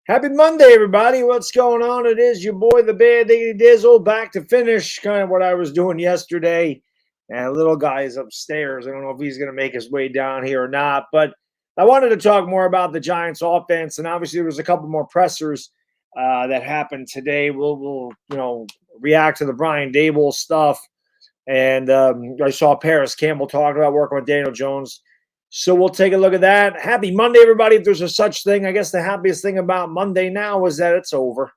Happy Monday, everybody. What's going on? It is your boy, the Baddog Dizzle, back to finish kind of what I was doing yesterday. And little guy is upstairs. I don't know if he's going to make his way down here or not. But I wanted to talk more about the Giants offense. And obviously, there was a couple more pressers that happened today. We'll react to the Brian Daboll stuff. And I saw Paris Campbell talking about working with Daniel Jones. So we'll take a look at that. Happy Monday, everybody, if there's a such thing. I guess the happiest thing about Monday now is that it's over.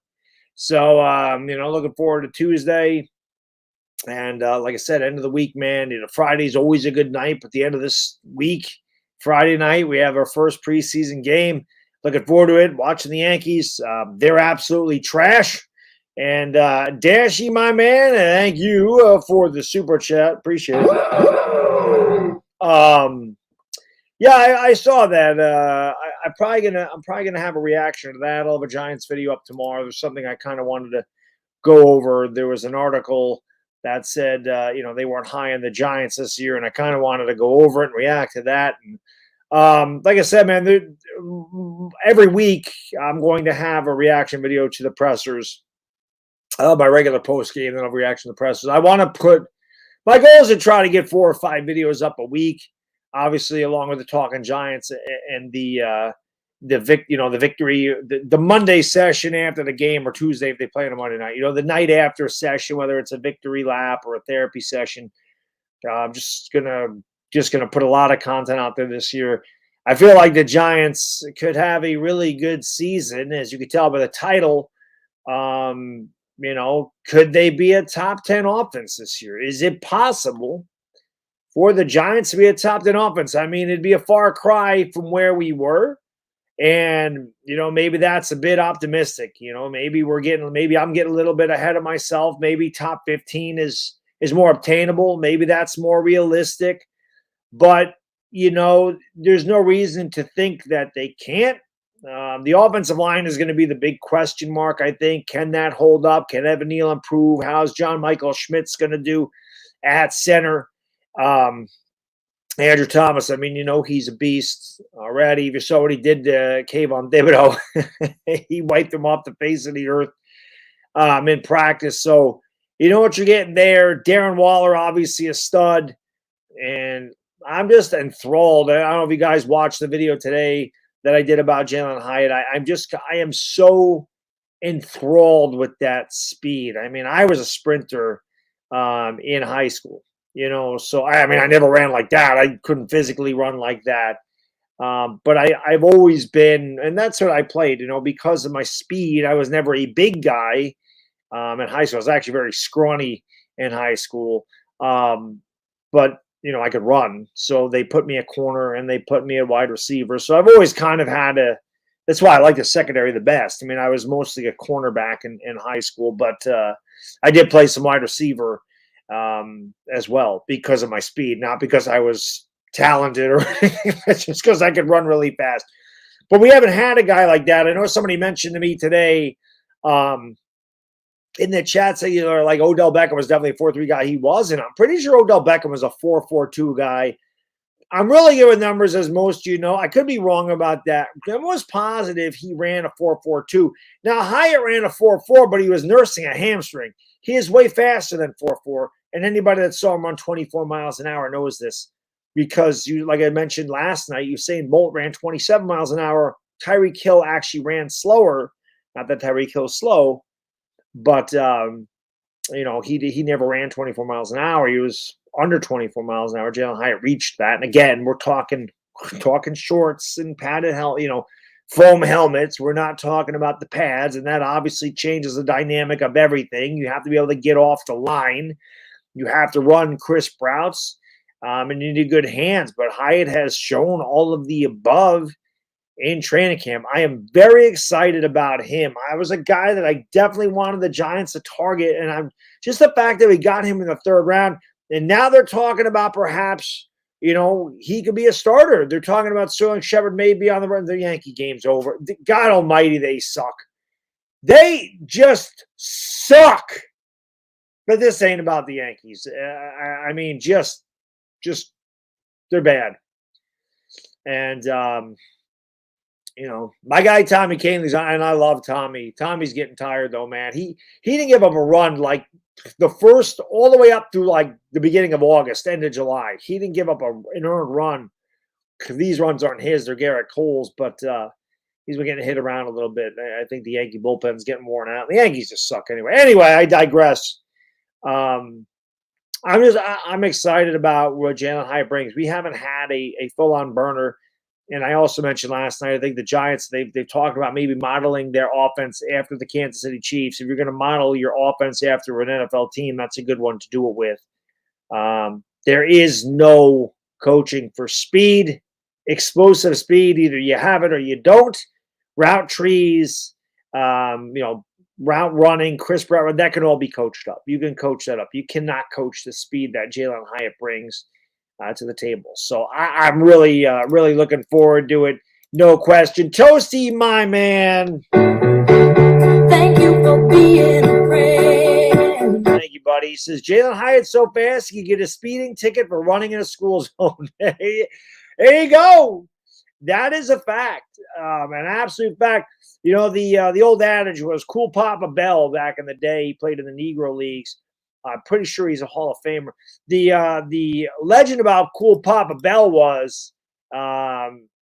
So, looking forward to Tuesday. And like I said, end of the week, man. Friday's always a good night, but the end of this week, Friday night, we have our first preseason game. Looking forward to it, watching the Yankees. They're absolutely trash. And Dashy, my man, thank you for the super chat. Appreciate it. Yeah, I saw that. I'm probably gonna have a reaction to that. I'll have a Giants video up tomorrow. There's something I kind of wanted to go over. There was an article that said they weren't high on the Giants this year, and I kind of wanted to go over it and react to that. And like I said, man, every week I'm going to have a reaction video to the pressers. My regular post game, then I'll reaction to the pressers. I want to put my goal is to try to get 4 or 5 videos up a week. Obviously, along with the Talking Giants and the victory, the Monday session after the game, or Tuesday if they play on a Monday night. The night after session, whether it's a victory lap or a therapy session. I'm just gonna put a lot of content out there this year. I feel like the Giants could have a really good season, as you can tell by the title. Could they be a top 10 offense this year? Is it possible for the Giants to be a top 10 offense? I mean, it'd be a far cry from where we were. And, maybe that's a bit optimistic. Maybe I'm getting a little bit ahead of myself. Maybe top 15 is more obtainable. Maybe that's more realistic. But, there's no reason to think that they can't. The offensive line is going to be the big question mark, I think. Can that hold up? Can Evan Neal improve? How's John Michael Schmitz going to do at center? Andrew Thomas, he's a beast already. If you saw what he did to Kayvon Thibodeaux, he wiped him off the face of the earth in practice. So you know what you're getting there. Darren Waller, obviously a stud. And I'm just enthralled. I don't know if you guys watched the video today that I did about Jalen Hyatt. I am so enthralled with that speed. I was a sprinter in high school. So I never ran like that. I couldn't physically run like that. But I've always been, and that's what I played, because of my speed. I was never a big guy in high school. I was actually very scrawny in high school. But, I could run. So they put me a corner and they put me a wide receiver. So I've always kind of had that's why I like the secondary the best. I was mostly a cornerback in high school, but I did play some wide receiver as well because of my speed, not because I was talented or it's just because I could run really fast. But we haven't had a guy like that. I know somebody mentioned to me today in the chat saying, like Odell Beckham was definitely a 4-3 guy. He wasn't. I'm pretty sure Odell Beckham was a 4-4-2 guy. I'm really good with numbers, as most I could be wrong about that. I'm almost positive he ran a 4-4-2. Now, Hyatt ran a 4-4, but he was nursing a hamstring. He is way faster than 4-4. And anybody that saw him run 24 miles an hour knows this. Because, like I mentioned last night, Usain Bolt ran 27 miles an hour. Tyreek Hill actually ran slower. Not that Tyreek Hill's slow, but, he never ran 24 miles an hour. He was under 24 miles an hour. Jalen Hyatt reached that. And again, we're talking shorts and padded foam helmets. We're not talking about the pads, and that obviously changes the dynamic of everything. You have to be able to get off the line. You have to run crisp routes, and you need good hands. But Hyatt has shown all of the above, in training camp. I am very excited about him. I was a guy that I definitely wanted the Giants to target, and I'm just the fact that we got him in the 3rd round, and now they're talking about perhaps, he could be a starter. They're talking about Sterling Shepard may be on the run. The Yankee game's over. God almighty, they suck. They just suck. But this ain't about the Yankees. I mean, just they're bad. And my guy Tommy Kahnle's on, and I love Tommy. Tommy's getting tired though, man. He didn't give up a run like the first all the way up through like the beginning of August, end of July. He didn't give up an earned run. These runs aren't his; they're Garrett Cole's. But he's been getting hit around a little bit. I think the Yankee bullpen's getting worn out. The Yankees just suck anyway. Anyway, I digress. I'm excited about what Jalen Hyatt brings. We haven't had a full-on burner. And I also mentioned last night, I think the Giants, they've talked about maybe modeling their offense after the Kansas City Chiefs. If you're going to model your offense after an NFL team, that's a good one to do it with. There is no coaching for speed, explosive speed. Either you have it or you don't. Route trees, route running, crisp route, that can all be coached up. You can coach that up. You cannot coach the speed that Jalen Hyatt brings to the table. So I'm really looking forward to it. No question. Toasty, my man. Thank you for being a friend. Thank you, buddy. He says, Jalen Hyatt's so fast, he can get a speeding ticket for running in a school zone. There you go. That is a fact, an absolute fact. The old adage was cool Papa Bell back in the day. He played in the Negro Leagues. I'm pretty sure he's a Hall of Famer. The legend about cool Papa Bell was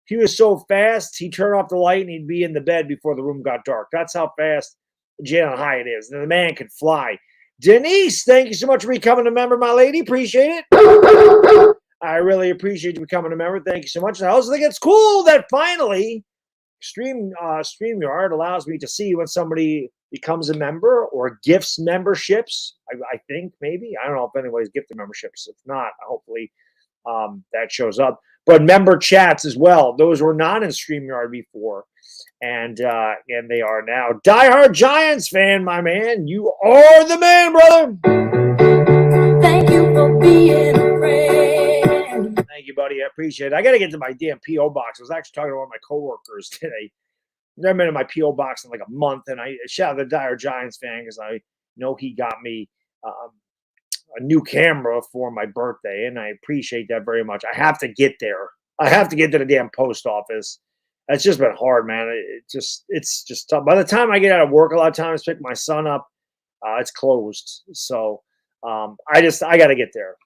he was so fast, he'd turn off the light and he'd be in the bed before the room got dark. That's how fast Jalen Hyatt is. And the man can fly. Denise, thank you so much for becoming a member, my lady. Appreciate it. I really appreciate you becoming a member. Thank you so much. I also think it's cool that finally StreamYard allows me to see when somebody becomes a member or gifts memberships. I think maybe. I don't know if anybody's gifted memberships. If not, hopefully that shows up. But member chats as well. Those were not in StreamYard before. And they are now. Diehard Giants fan, my man. You are the man, brother. Thank you for being a friend. Thank you, buddy. I appreciate it. I got to get to my damn P.O. box. I was actually talking to one of my coworkers today. Never been in my P.O. box in like a month, and I shout out the Diehard Giants fan because I know he got me a new camera for my birthday, and I appreciate that very much. I have to get there. I have to get to the damn post office. It's just been hard, man. It's just tough. By the time I get out of work, a lot of times pick my son up, it's closed. So I got to get there.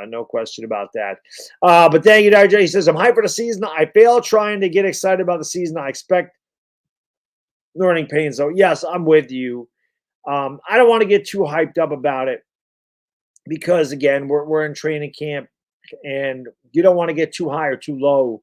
No question about that. But thank you, DJ. He says, I'm hyped for the season. I fail trying to get excited about the season. I expect learning pains. So, yes, I'm with you. I don't want to get too hyped up about it because, again, we're in training camp, and you don't want to get too high or too low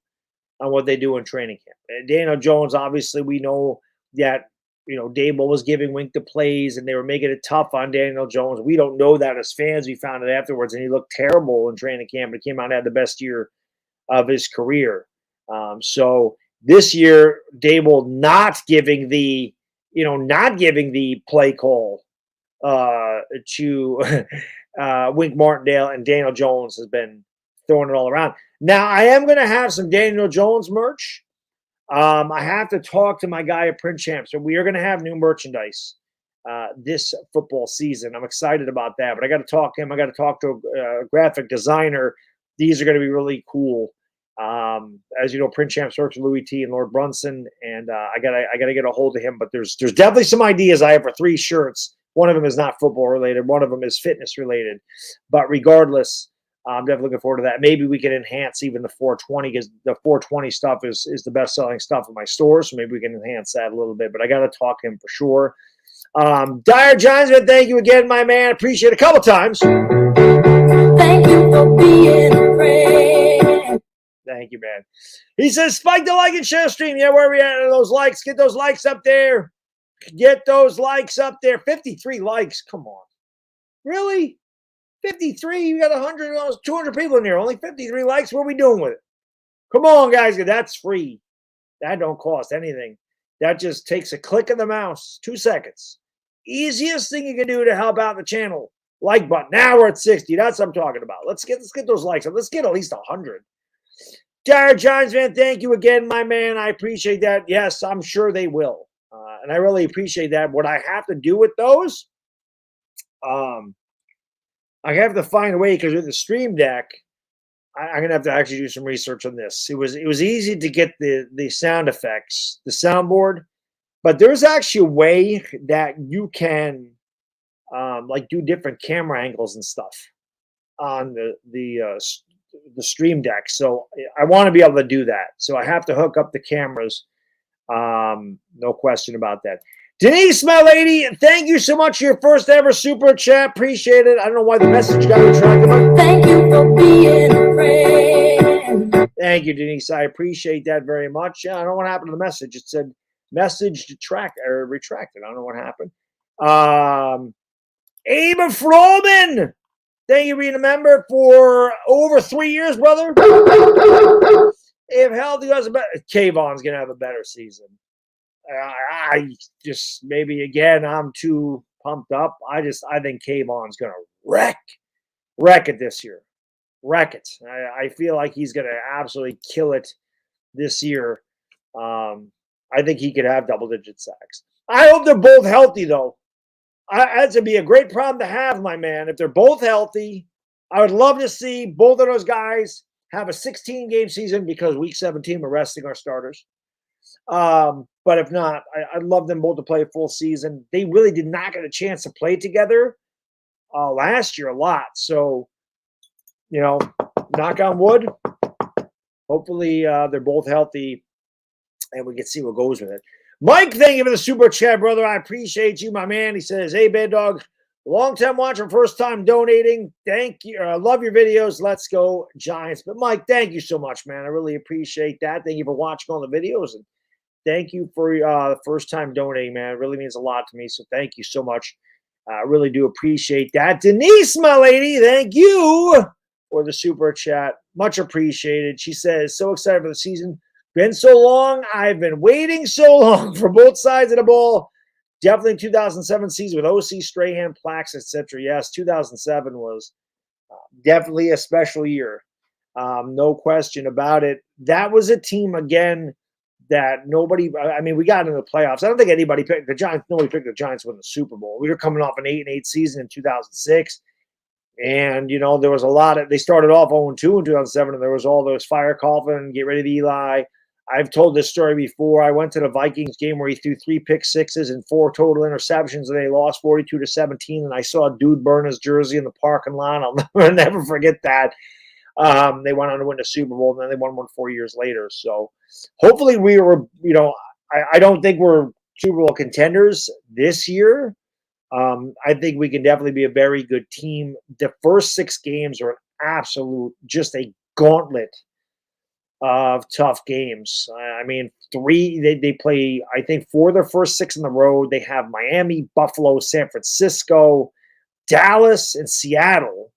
on what they do in training camp. And Daniel Jones, obviously, we know that, Daboll was giving Wink the plays, and they were making it tough on Daniel Jones. We don't know that as fans. We found it afterwards, and he looked terrible in training camp, but came out and had the best year of his career. So this year, Daboll not giving the play call to Wink Martindale, and Daniel Jones has been throwing it all around. Now, I am going to have some Daniel Jones merch. I have to talk to my guy at Print Champ. So we are going to have new merchandise this football season. I'm excited about that. But I got to talk to him. I got to talk to a graphic designer. These are going to be really cool. As you know, Print Champs works with Louis T and Lord Brunson, and I gotta get a hold of him. But there's definitely some ideas I have for 3 shirts. One of them is not football related. One of them is fitness related. But regardless, I'm definitely looking forward to that. Maybe we can enhance even the 420 because the 420 stuff is the best selling stuff in my store. So maybe we can enhance that a little bit. But I got to talk to him for sure. Dire Giants, thank you again, my man. Appreciate it a couple times. Thank you for being a friend. Thank you, man. He says, spike the like and share stream. Yeah, where are we at? Those likes. Get those likes up there. Get those likes up there. 53 likes. Come on. Really? 53? You got 100, 200 people in here. Only 53 likes. What are we doing with it? Come on, guys. That's free. That don't cost anything. That just takes a click of the mouse, 2 seconds. Easiest thing you can do to help out the channel. Like button. Now we're at 60. That's what I'm talking about. Let's get those likes up. Let's get at least 100. Jared Giants fan, thank you again, my man. I appreciate that. Yes, I'm sure they will. And I really appreciate that. What I have to do with those, I have to find a way, because with the Stream Deck, I'm gonna have to actually do some research on this. It was easy to get the sound effects, the soundboard, but there's actually a way that you can like do different camera angles and stuff on the Stream Deck. So I want to be able to do that. So I have to hook up the cameras. No question about that. Denise, my lady, thank you so much for your first ever super chat. Appreciate it. I don't know why the message got retracted, but Thank you for being a friend. thank you, Denise. I appreciate that very much. I don't know what happened to the message. It said message retracted. I don't know what happened. Abe Froman, thank you for being a member for over 3 years, brother. If healthy, Kayvon's gonna have a better season. I just, maybe again, I'm too pumped up. I think Kayvon's gonna wreck it this year. Wreck it. I feel like he's gonna absolutely kill it this year. I think he could have double-digit sacks. I hope they're both healthy, though. That's gonna be a great problem to have, my man. If they're both healthy, I would love to see both of those guys have a 16-game season, because week 17 we're resting our starters. But if not, I'd love them both to play a full season. They really did not get a chance to play together last year a lot. So, knock on wood. Hopefully they're both healthy and we can see what goes with it. Mike, thank you for the super chat, brother. I appreciate you, my man. He says, hey, Baddog, long-time watcher, first-time donating. Thank you. I love your videos. Let's go, Giants. But, Mike, thank you so much, man. I really appreciate that. Thank you for watching all the videos. And thank you for the first-time donating, man. It really means a lot to me. So thank you so much. I really do appreciate that. Denise, my lady, thank you for the super chat. Much appreciated. She says, so excited for the season. Been so long. I've been waiting so long for both sides of the ball. Definitely 2007 season with OC, Strahan, Plax, etc. Yes, 2007 was definitely a special year. No question about it. That was a team, again, that nobody – I mean, we got into the playoffs. I don't think anybody picked the Giants. Nobody picked the Giants to win the Super Bowl. We were coming off an 8-8 season in 2006. And, there was a lot of – they started off 0-2 in 2007, and there was all those fire coughing, get rid of Eli. I've told this story before. I went to the Vikings game where he threw 3 pick sixes and 4 total interceptions, and they lost 42-17. And I saw a dude burn his jersey in the parking lot. I'll never forget that. They went on to win the Super Bowl, and then they won one 4 years later. So hopefully we were, I don't think we're Super Bowl contenders this year. I think we can definitely be a very good team. The first 6 games are an absolute, just a gauntlet of tough games. I mean, 3, they play, I think 4 of their first 6 on the road. They have Miami, Buffalo, San Francisco, Dallas, and Seattle.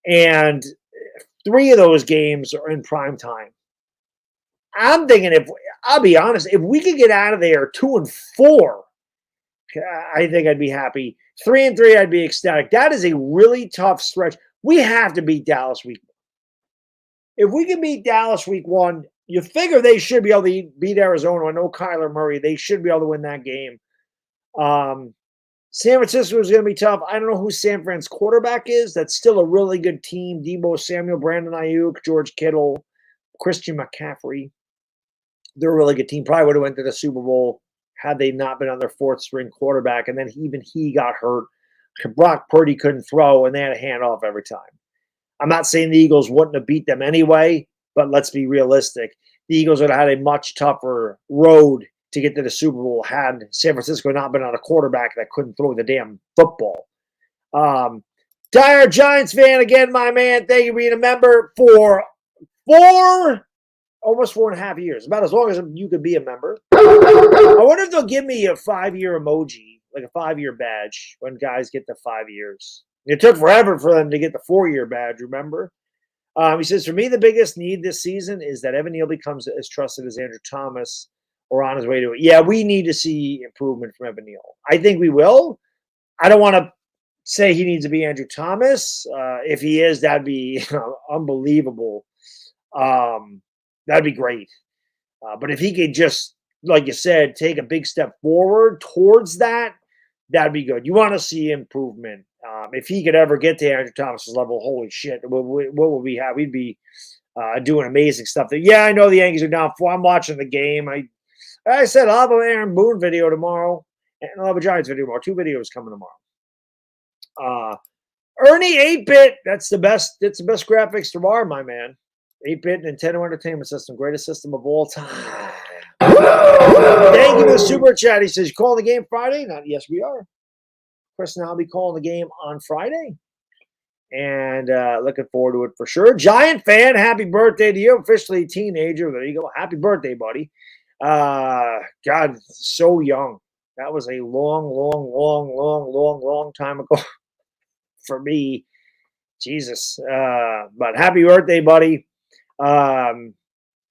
And 3 of those games are in prime time. I'm thinking, I'll be honest, if we could get out of there 2-4, I think I'd be happy. 3-3, I'd be ecstatic. That is a really tough stretch. We have to beat Dallas week 1. If we can beat Dallas week 1, you figure they should be able to beat Arizona. I know Kyler Murray. They should be able to win that game. San Francisco is going to be tough. I don't know who San Fran's quarterback is. That's still a really good team. Deebo Samuel, Brandon Ayuk, George Kittle, Christian McCaffrey. They're a really good team. Probably would have went to the Super Bowl had they not been on their 4th-string quarterback. And then even he got hurt. Brock Purdy couldn't throw, and they had a handoff every time. I'm not saying the Eagles wouldn't have beat them anyway, but let's be realistic. The Eagles would have had a much tougher road to get to the Super Bowl had San Francisco not been on a quarterback that couldn't throw the damn football. Dire Giants fan, again, my man, thank you for being a member for almost 4.5 years, about as long as you could be a member. I wonder if they'll give me a 5-year emoji, like a 5-year badge when guys get to 5 years. It took forever for them to get the 4-year badge, remember? He says, for me, the biggest need this season is that Evan Neal becomes as trusted as Andrew Thomas or on his way to it. Yeah, we need to see improvement from Evan Neal. I think we will. I don't want to say he needs to be Andrew Thomas. If he is, that'd be unbelievable. That'd be great. But if he could just, like you said, take a big step forward towards that, that'd be good. You want to see improvement. If he could ever get to Andrew Thomas's level, holy shit, what would we have? We'd be doing amazing stuff. Yeah, I know the Yankees are down 4. I'm watching the game. I said I'll have an Aaron Boone video tomorrow, and I'll have a Giants video tomorrow. 2 videos coming tomorrow. Ernie 8-bit. That's the best graphics tomorrow, my man. 8-bit Nintendo Entertainment System, greatest system of all time. Thank you for the super chat. He says, you calling the game Friday? Yes, we are. Chris and I'll be calling the game on Friday. And looking forward to it for sure. Giant fan, happy birthday to you. Officially a teenager. There you go. Happy birthday, buddy. God, so young. That was a long time ago for me. Jesus. But happy birthday, buddy.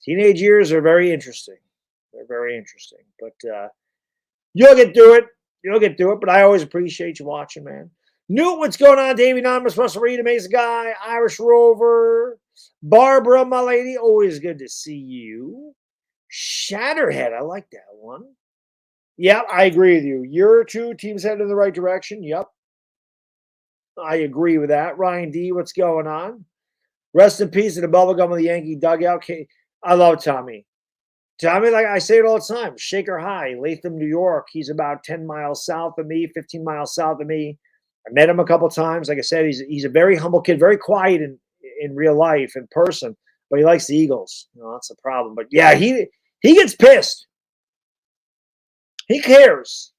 Teenage years are very interesting. They're very interesting. But you'll get through it. You'll get through it. But I always appreciate you watching, man. Newt, what's going on? Davey Anonymous, Russell Reed, amazing guy. Irish Rover. Barbara, my lady. Always good to see you. Shatterhead, I like that one. Yep, I agree with you. Your 2 teams headed in the right direction. Yep. I agree with that. Ryan D, what's going on? Rest in peace to the bubblegum of the Yankee dugout. I love Tommy. Tommy, like I say it all the time, Shaker High, Latham, New York. He's about 10 miles south of me, 15 miles south of me. I met him a couple times. Like I said, he's a very humble kid, very quiet in real life, in person, but he likes the Eagles. That's the problem. But yeah, he gets pissed. He cares.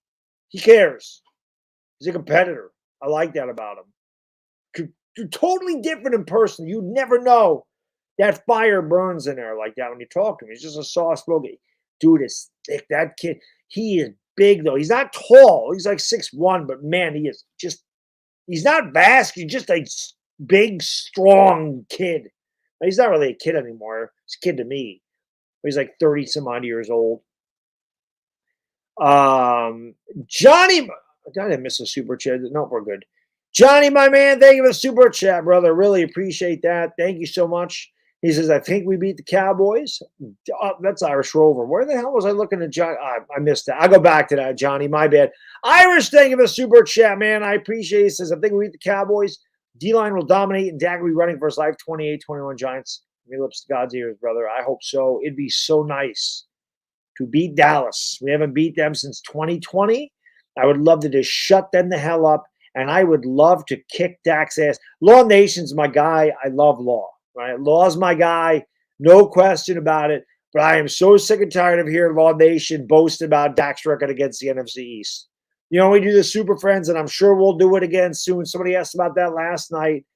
He cares. He's a competitor. I like that about him. You're totally different in person. You'd never know that fire burns in there like that when you talk to him. He's just a soft-spoken. Dude is thick. That kid, he is big, though. He's not tall. He's like 6'1", but, man, he is just – he's not vast. He's just a big, strong kid. He's not really a kid anymore. He's a kid to me. He's like 30-some-odd years old. Johnny – I didn't miss a super chat. No, we're good. Johnny, my man, thank you for the super chat, brother. Really appreciate that. Thank you so much. He says, I think we beat the Cowboys. That's Irish Rover. Where the hell was I looking at Johnny? I missed that. I'll go back to that, Johnny. My bad. Irish, thank you for the super chat, man. I appreciate it. He says, I think we beat the Cowboys. D-line will dominate, and Dak will be running for his life. 28-21 Giants. Me lips to God's ears, brother. I hope so. It'd be so nice to beat Dallas. We haven't beat them since 2020. I would love to just shut them the hell up. And I would love to kick Dak's ass. Law Nation's my guy. I love Law. Right? Law's my guy. No question about it. But I am so sick and tired of hearing Law Nation boast about Dak's record against the NFC East. We do the Super Friends, and I'm sure we'll do it again soon. Somebody asked about that last night.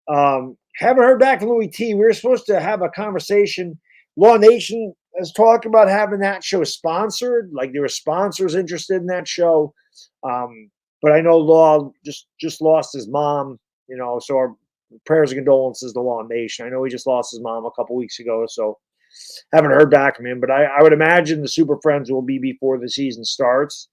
Haven't heard back from Louis T. We were supposed to have a conversation. Law Nation has talked about having that show sponsored. Like there were sponsors interested in that show. But I know Law just lost his mom, so our prayers and condolences to Law Nation. I know he just lost his mom a couple weeks ago, so haven't heard back from him. But I would imagine the Super Friends will be before the season starts.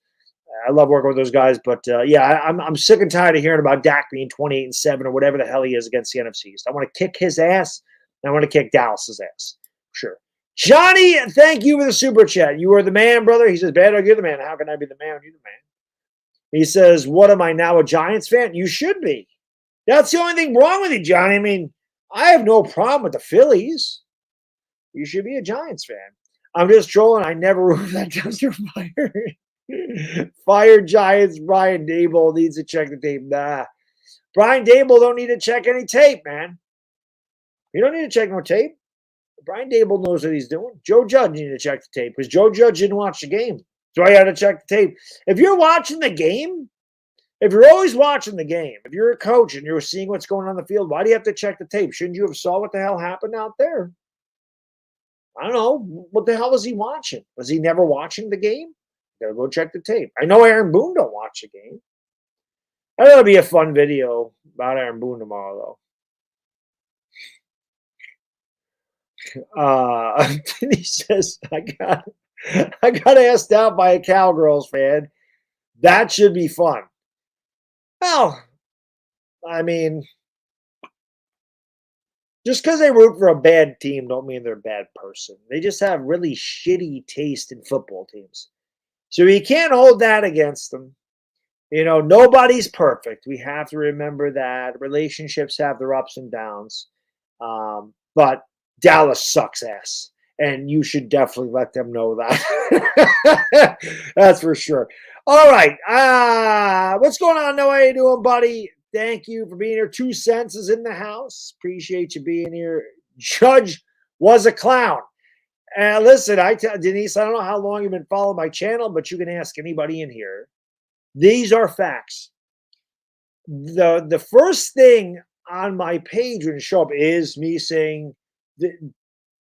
I love working with those guys, but I'm sick and tired of hearing about Dak being 28-7 or whatever the hell he is against the NFC East. I want to kick his ass, and I want to kick Dallas's ass. Sure. Johnny, thank you for the super chat. You are the man, brother. He says, Baddog, you're the man. How can I be the man? You're the man. He says, what am I now, a Giants fan? You should be. That's the only thing wrong with you, Johnny. I mean, I have no problem with the Phillies. You should be a Giants fan. I'm just trolling. I never root that dumpster fire. Fire Giants. Brian Daboll needs to check the tape. Nah. Brian Daboll don't need to check any tape, man. You don't need to check no tape. Brian Daboll knows what he's doing. Joe Judge needed to check the tape because Joe Judge didn't watch the game. So I had to check the tape. If you're watching the game, if you're always watching the game, if you're a coach and you're seeing what's going on the field, why do you have to check the tape? Shouldn't you have saw what the hell happened out there? I don't know. What the hell was he watching? Was he never watching the game? Gotta go check the tape. I know Aaron Boone don't watch the game. That'll be a fun video about Aaron Boone tomorrow, though. He says, I got asked out by a Cowgirls fan. That should be fun. Well, I mean, just because they root for a bad team don't mean they're a bad person. They just have really shitty taste in football teams. So you can't hold that against them. You know, nobody's perfect. We have to remember that. Relationships have their ups and downs. But Dallas sucks ass. And you should definitely let them know that. That's for sure. All right. What's going on, Noah? How you doing, buddy? Thank you for being here. 2 cents is in the house. Appreciate you being here. Judge was a clown. Listen, Denise, I don't know how long you've been following my channel, but you can ask anybody in here. These are facts. The first thing on my page when it show up is me saying the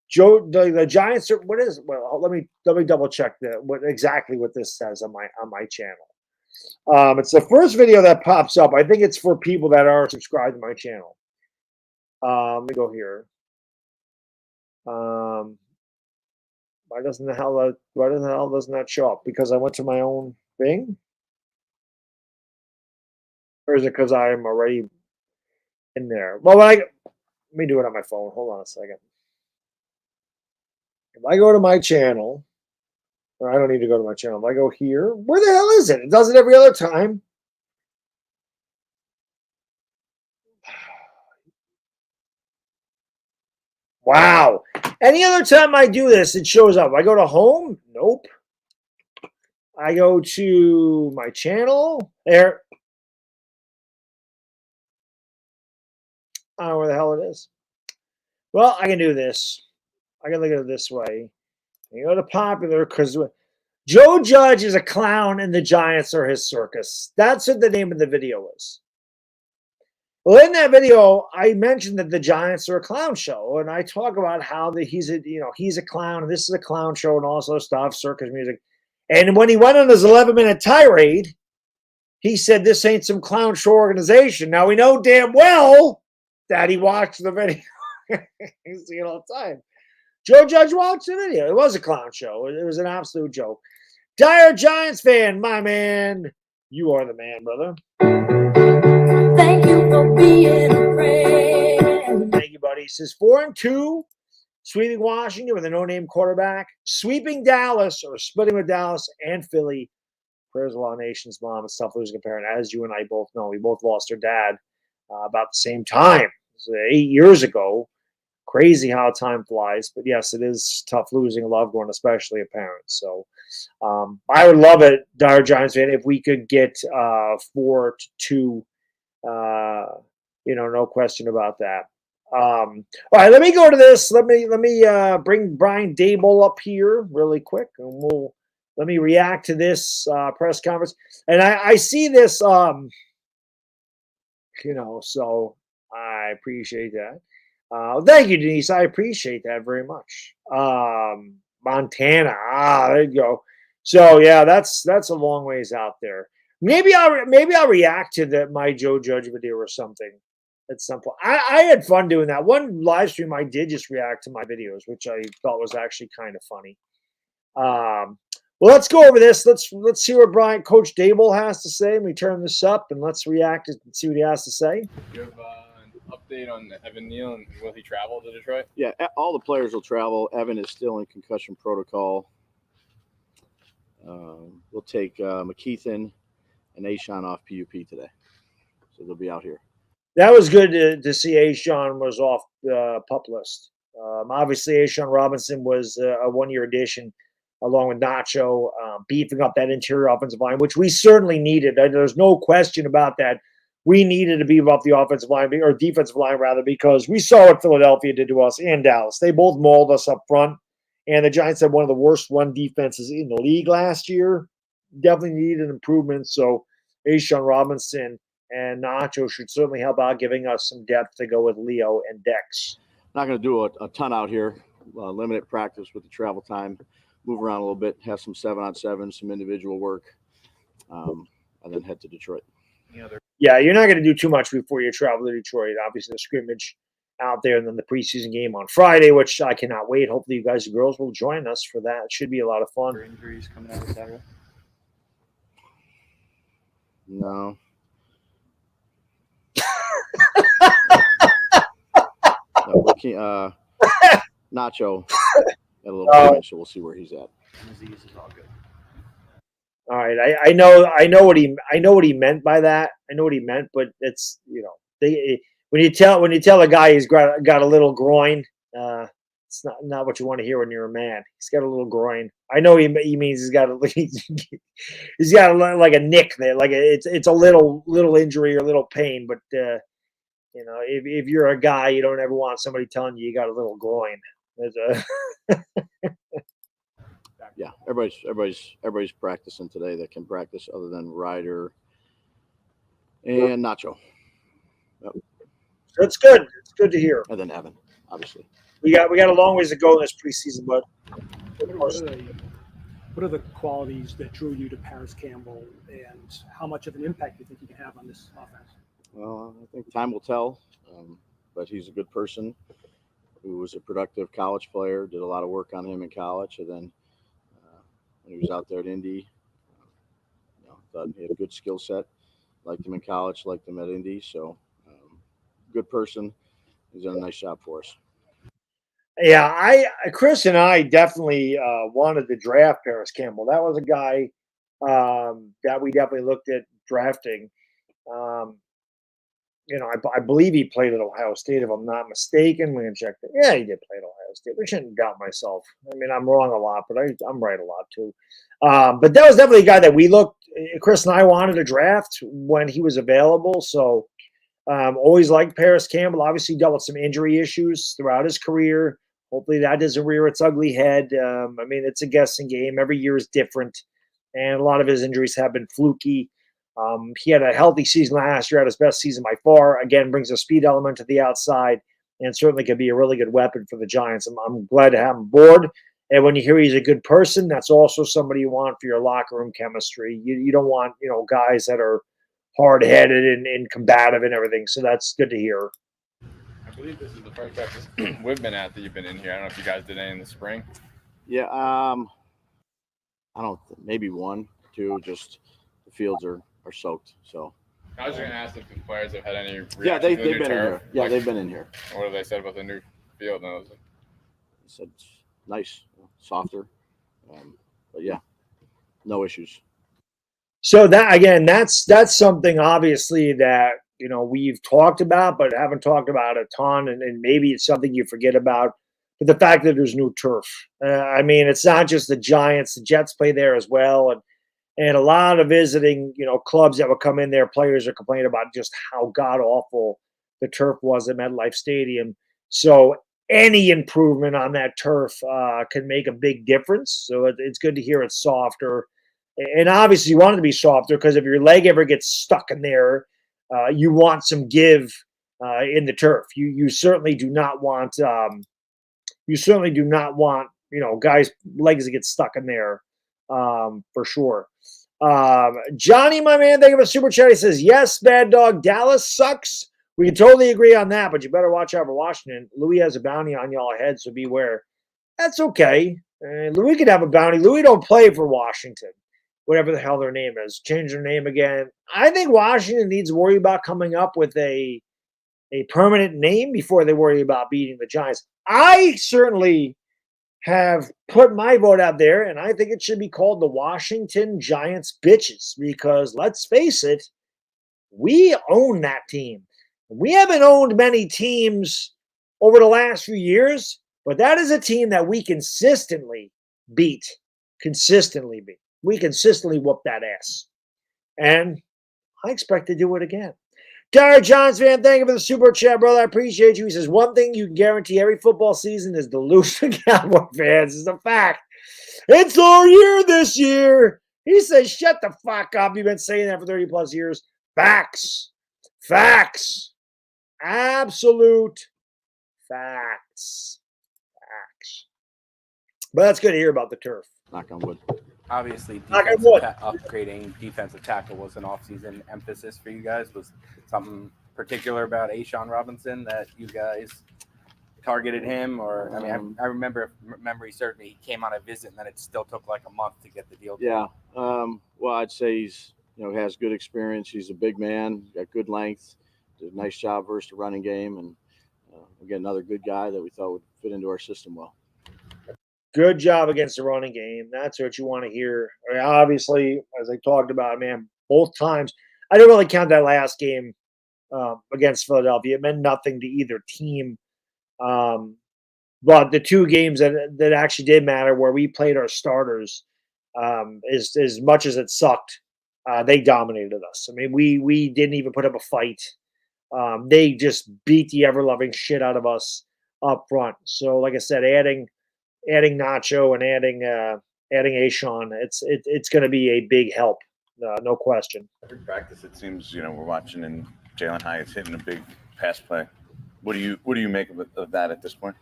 Giants are what is it? Well, let me double check what this says on my channel. It's the first video that pops up. I think it's for people that are subscribed to my channel. Let me go here. Why doesn't the hell doesn't that show up? Because I went to my own thing? Or is it because I am already in there? Well, let me do it on my phone. Hold on a second. If I go to my channel, or I don't need to go to my channel. If I go here, where the hell is it? It does it every other time. Wow. Any other time I do this, it shows up. I go to home. Nope. I go to my channel. There. I don't know where the hell it is. Well, I can do this. I can look at it this way. You go to popular because Joe Judge is a clown and the Giants are his circus. That's what the name of the video is. Well, in that video, I mentioned that the Giants are a clown show, and I talk about how he's a clown, and this is a clown show, and all sorts of stuff, circus music. And when he went on his 11-minute tirade, he said this ain't some clown show organization. Now we know damn well that he watched the video. You see it all the time. Joe Judge watched the video. It was a clown show. It was an absolute joke. Dire Giants fan, my man. You are the man, brother. Thank you for being a friend. Thank you, buddy. He says 4-2, sweeping Washington with a no-name quarterback, sweeping Dallas or splitting with Dallas and Philly. Prayers of all nations, mom, and stuff losing a parent. As you and I both know, we both lost our dad about the same time. It was 8 years ago. Crazy how time flies, but yes, it is tough losing a loved one, especially a parent. So I would love it, Dire Giants fan, if we could get 4-2. No question about that. All right, let me go to this. Let me bring Brian Daboll up here really quick, and let me react to this press conference. And I see this, so I appreciate that. Thank you, Denise. I appreciate that very much. Montana. There you go. So yeah, that's a long ways out there. Maybe I'll react to my Joe Judge video or something at some point. I had fun doing that. One live stream I did just react to my videos, which I thought was actually kind of funny. Well, let's go over this. Let's see what Coach Daboll has to say. Let me turn this up and let's react and see what he has to say. You have an update on Evan Neal, and will he travel to Detroit? Yeah, all the players will travel. Evan is still in concussion protocol. We'll take McKeithen and Ashawn off PUP today. So they'll be out here. That was good to see Ashawn was off the PUP list. Obviously, Ashawn Robinson was a one-year addition along with Nacho, beefing up that interior offensive line, which we certainly needed. There's no question about that. We needed to beef up the offensive line, or defensive line, rather, because we saw what Philadelphia did to us and Dallas. They both mauled us up front, and the Giants had one of the worst run defenses in the league last year. Definitely needed an improvement, so Ashawn Robinson and Nacho should certainly help out, giving us some depth to go with Leo and Dex. Not going to do a ton out here. Limited practice with the travel time. Move around a little bit, have some 7-on-7, some individual work, and then head to Detroit. Yeah, you're not going to do too much before you travel to Detroit. Obviously, the scrimmage out there. And then the preseason game on Friday, which I cannot wait. Hopefully you guys and girls will join us for that. It should be a lot of fun. Injuries coming out of Saturday? No. Nacho had a little point, so we'll see where he's at. Disease is all good. All right, I know what he meant by that. I know what he meant, but it's when you tell a guy he's got a little groin, it's not what you want to hear when you're a man. He's got a little groin. I know he means he's got like a nick there, like it's a little injury or a little pain. But if you're a guy, you don't ever want somebody telling you got a little groin. Yeah, everybody's practicing today that can practice, other than Ryder and Nacho. Yep. That's good. It's good to hear. And then Evan, obviously. We got a long ways to go in this preseason, but what are the qualities that drew you to Paris Campbell, and how much of an impact do you think he can have on this offense? Well, I think time will tell, but he's a good person who was a productive college player, did a lot of work on him in college, and then when he was out there at Indy, thought he had a good skill set, liked him in college, liked him at Indy, so good person. He's done a nice job for us. Yeah, Chris and I definitely wanted to draft Paris Campbell. That was a guy that we definitely looked at drafting. I believe he played at Ohio State, if I'm not mistaken. We can check that. Yeah, he did play at Ohio State. I shouldn't doubt myself. I mean, I'm wrong a lot, but I'm right a lot too. But that was definitely a guy that we looked. Chris and I wanted to draft when he was available. So always liked Paris Campbell. Obviously dealt with some injury issues throughout his career. Hopefully that doesn't rear its ugly head. I mean, it's a guessing game. Every year is different, and a lot of his injuries have been fluky. He had a healthy season last year, had his best season by far. Again, brings a speed element to the outside, and certainly could be a really good weapon for the Giants. I'm glad to have him aboard. And when you hear he's a good person, that's also somebody you want for your locker room chemistry. You don't want guys that are hard-headed and combative and everything. So that's good to hear. I believe this is the first practice we've been at that you've been in here. I don't know if you guys did any in the spring. Yeah, I don't. Maybe 1, 2. Just the fields are soaked. So I was just gonna ask if the players have had any reaction yeah, they've to the new been in turf. here. Yeah, they've been in here. What have they said about the new field? No, They said it's nice, softer, but yeah, no issues. So that's something obviously that we've talked about, but haven't talked about a ton, and maybe it's something you forget about. But the fact that there's new turf, I mean, it's not just the Giants; the Jets play there as well, and a lot of visiting clubs that would come in there. Players are complaining about just how god awful the turf was at MetLife Stadium. So any improvement on that turf can make a big difference. So it's good to hear it's softer. And obviously you want it to be softer because if your leg ever gets stuck in there, you want some give in the turf. You certainly do not want guys' legs to get stuck in there for sure. Johnny, my man, thank you for the super chat. He says, yes, Baddog, Dallas sucks. We can totally agree on that, but you better watch out for Washington. Louis has a bounty on y'all ahead, so beware. That's okay. Louis could have a bounty. Louis don't play for Washington, whatever the hell their name is. Change their name again. I think Washington needs to worry about coming up with a permanent name before they worry about beating the Giants. I certainly have put my vote out there, and I think it should be called the Washington Giants Bitches because let's face it, we own that team. We haven't owned many teams over the last few years, but that is a team that we consistently beat. We consistently whoop that ass. And I expect to do it again. Derek Johns, man, thank you for the super chat, brother. I appreciate you. He says, one thing you can guarantee every football season is to lose to Cowboy fans. It's a fact. It's our year this year. He says, shut the fuck up. You've been saying that for 30 plus years. Facts. Absolute facts. But that's good to hear about the turf. Knock on wood. Obviously, Knock on wood. upgrading defensive tackle was an offseason emphasis for you guys. Was something particular about Ashawn Robinson that you guys targeted him? Or I mean, I remember, if memory serves me, he came on a visit and then it still took like a month to get the deal done. Yeah. Well, I'd say he's, has good experience. He's a big man, got good length, did a nice job versus the running game, and again, another good guy that we thought would fit into our system well. Good job against the running game. That's what you want to hear. I mean, obviously, as I talked about, man, both times. I didn't really count that last game against Philadelphia. It meant nothing to either team. But the two games that actually did matter, where we played our starters, as much as it sucked, they dominated us. I mean, we didn't even put up a fight. They just beat the ever-loving shit out of us up front. So, like I said, adding Nacho and adding Ashawn, it's going to be a big help, no question. Every practice, it seems we're watching and Jalen Hyatt's hitting a big pass play. What do you make of that at this point?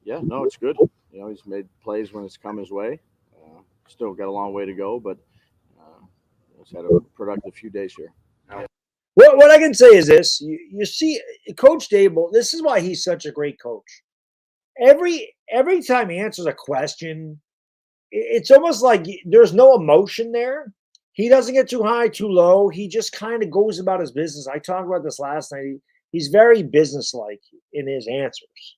Yeah, no, it's good. He's made plays when it's come his way. Still got a long way to go, but he's had a productive few days here. What I can say is this: you see, Coach Daboll. This is why he's such a great coach. Every time he answers a question, it's almost like there's no emotion there. He doesn't get too high, too low. He just kind of goes about his business. I talked about this last night. He's very businesslike in his answers.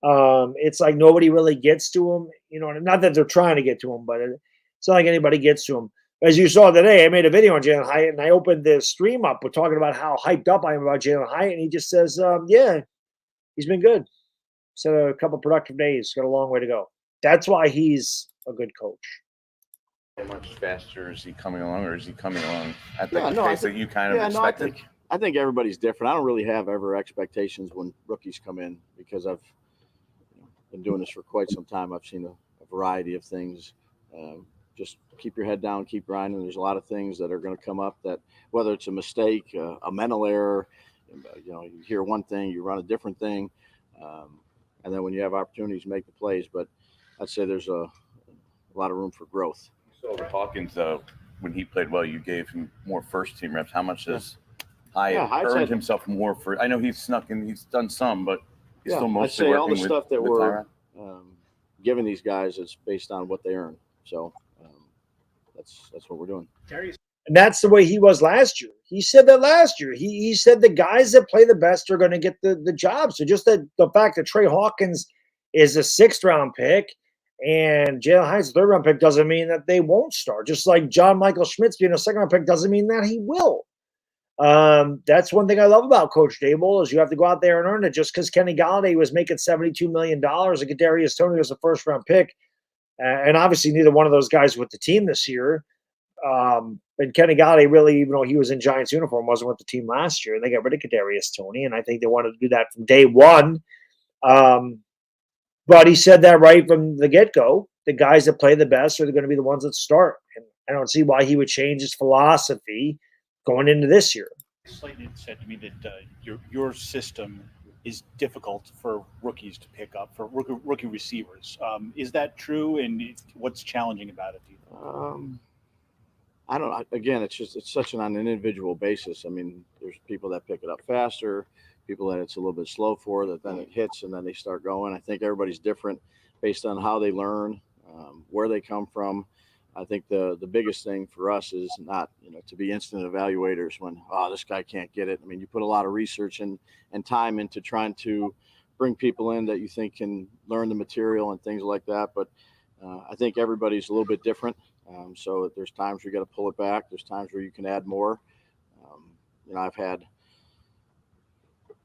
It's like nobody really gets to him. Not that they're trying to get to him, but it's not like anybody gets to him. As you saw today, I made a video on Jalen Hyatt, and I opened the stream up with talking about how hyped up I am about Jalen Hyatt, and he just says, yeah, he's been good. He's had a couple productive days. Got a long way to go. That's why he's a good coach. How much faster is he coming along, or is he coming along at the pace that you kind of expected? I think everybody's different. I don't really have ever expectations when rookies come in, because I've been doing this for quite some time. I've seen a variety of things. Just keep your head down, keep grinding. There's a lot of things that are going to come up, that whether it's a mistake, a mental error, you hear one thing, you run a different thing. And then when you have opportunities, make the plays. But I'd say there's a lot of room for growth. So Hawkins, when he played well, you gave him more first-team reps. How much has Hyatt earned himself more for? I know he's snuck in, he's done some, but he's still mostly working with. I'd say all the stuff that we're giving these guys is based on what they earn. So that's what we're doing. And that's the way he was last year. He said that last year. He said the guys that play the best are going to get the job. So just the fact that Trey Hawkins is a 6th-round pick and Jalen Hyatt's a 3rd-round pick doesn't mean that they won't start. Just like John Michael Schmitz being a 2nd-round pick doesn't mean that he will. That's one thing I love about Coach Daboll is you have to go out there and earn it. Just because Kenny Golladay was making $72 million and Kadarius Toney was a 1st-round pick, and obviously neither one of those guys with the team this year. And Kenny Golladay really, even though he was in Giants uniform, wasn't with the team last year. And they got rid of Kadarius Toney, and I think they wanted to do that from day one. But he said that right from the get-go. The guys that play the best are going to be the ones that start. And I don't see why he would change his philosophy going into this year. Slayton said to me that your system is difficult for rookies to pick up, for rookie receivers. Is that true? And what's challenging about it? Do you think? I don't know. Again, it's such on an individual basis. I mean, there's people that pick it up faster, people that it's a little bit slow for, that then it hits and then they start going. I think everybody's different based on how they learn, where they come from. I think the biggest thing for us is not, to be instant evaluators when, this guy can't get it. I mean, you put a lot of research and time into trying to bring people in that you think can learn the material and things like that. But I think everybody's a little bit different. So there's times where you got to pull it back. There's times where you can add more. I've had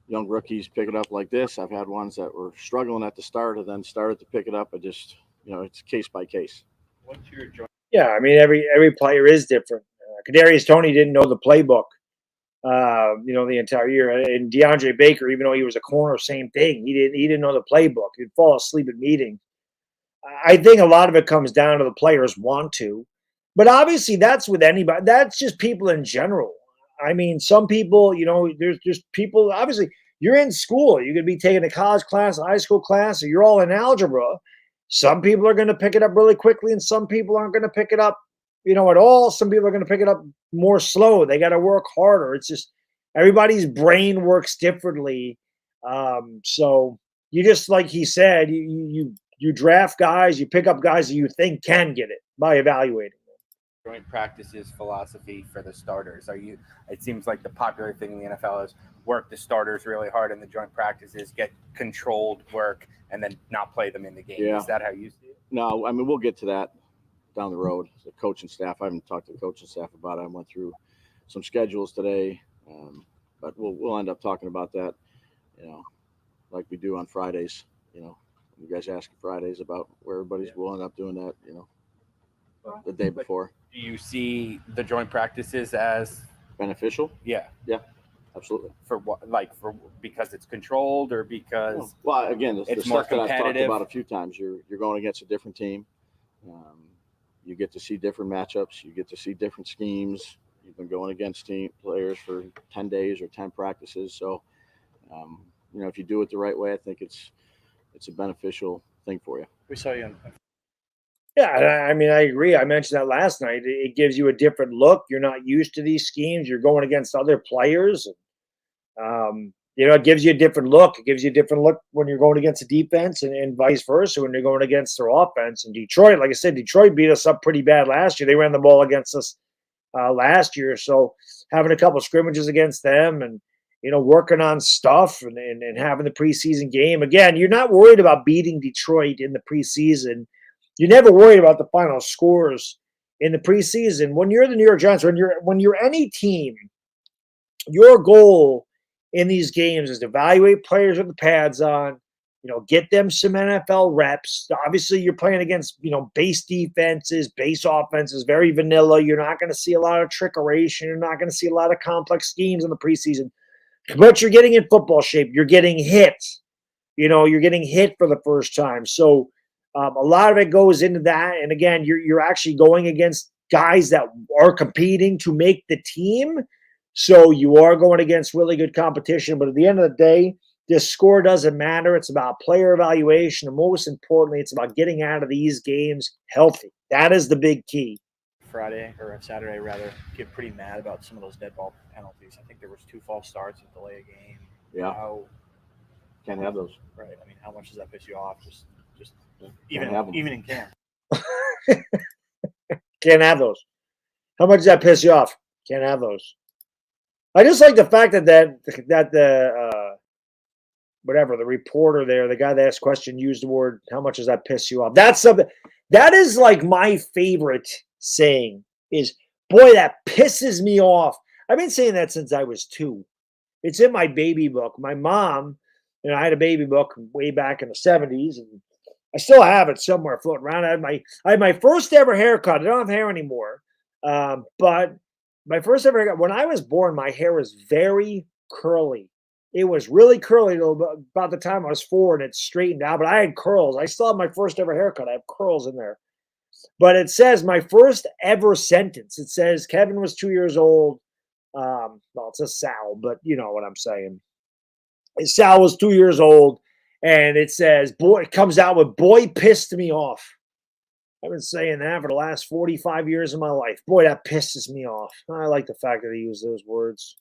young rookies pick it up like this. I've had ones that were struggling at the start and then started to pick it up. It's case by case. What's your joint? Yeah, I mean, every player is different. Kadarius Toney didn't know the playbook, the entire year. And DeAndre Baker, even though he was a corner, same thing. He didn't know the playbook. He'd fall asleep at meetings. I think a lot of it comes down to the players want to. But obviously that's with anybody. That's just people in general. I mean, some people, there's just people, obviously, you're in school. You could be taking a college class, a high school class, or you're all in algebra. Some people are going to pick it up really quickly, and some people aren't going to pick it up, at all. Some people are going to pick it up more slow. They got to work harder. It's just, Everybody's brain works differently. So you just, like he said, you draft guys, you pick up guys that you think can get it by evaluating them. Joint practices philosophy for the starters. It seems like the popular thing in the NFL is work the starters really hard in the joint practices, get controlled work, and then not play them in the game. Yeah. Is that how you see it? No, I mean, we'll get to that down the road. The coaching staff, I haven't talked to the coaching staff about it. I went through some schedules today, but we'll end up talking about that, like we do on Fridays. You guys ask Fridays about where everybody's. We'll end up doing that, the day before. Do you see the joint practices as beneficial? Yeah, absolutely. For what? Like because it's controlled, or because again, the it's stuff more that I've talked competitive? about a few times. You're going against a different team. You get to see different matchups. You get to see different schemes. You've been going against team players for 10 days or 10 practices. So, if you do it the right way, I think it's a beneficial thing for you. We saw you. Yeah, I mean, I agree. I mentioned that last night. It gives you a different look. You're not used to these schemes. You're going against other players. It gives you a different look. It gives you a different look when you're going against a defense and vice versa when you're going against their offense. And Detroit, like I said, Detroit beat us up pretty bad last year. They ran the ball against us last year. So having a couple of scrimmages against them and, working on stuff and having the preseason game. Again, you're not worried about beating Detroit in the preseason. You're never worried about the final scores in the preseason. When you're the New York Giants, when you're any team, your goal in these games is to evaluate players with the pads on, get them some NFL reps. Obviously, you're playing against, base defenses, base offenses, very vanilla. You're not going to see a lot of trickeration. You're not going to see a lot of complex schemes in the preseason. But you're getting in football shape. You're getting hit. You're getting hit for the first time. So a lot of it goes into that. And again, you're actually going against guys that are competing to make the team. So you are going against really good competition. But at the end of the day, this score doesn't matter. It's about player evaluation. And most importantly, it's about getting out of these games healthy. That is the big key. Friday, or Saturday rather, get pretty mad about some of those dead ball penalties. I think there was 2 false starts and delay a game. Yeah. Can't have those. Right. I mean, how much does that piss you off? Just even in camp. Can't have those. How much does that piss you off? Can't have those. I just like the fact that the whatever, the reporter there, the guy that asked question, used the word, how much does that piss you off? That's something that is like my favorite saying is, boy, that pisses me off. I've been saying that since I was 2. It's in my baby book. My mom, I had a baby book way back in the 70s, and I still have it somewhere floating around. I had my first ever haircut. I don't have hair anymore. But my first ever haircut, when I was born, my hair was very curly. It was really curly about the time I was 4, and it straightened out. But I had curls. I still have my first ever haircut. I have curls in there. But it says my first ever sentence. It says Kevin was 2 years old. Well, it says Sal, but you know what I'm saying. Sal was 2 years old, and it says, boy, it comes out with, boy, pissed me off. I've been saying that for the last 45 years of my life. Boy, that pisses me off. I like the fact that he used those words.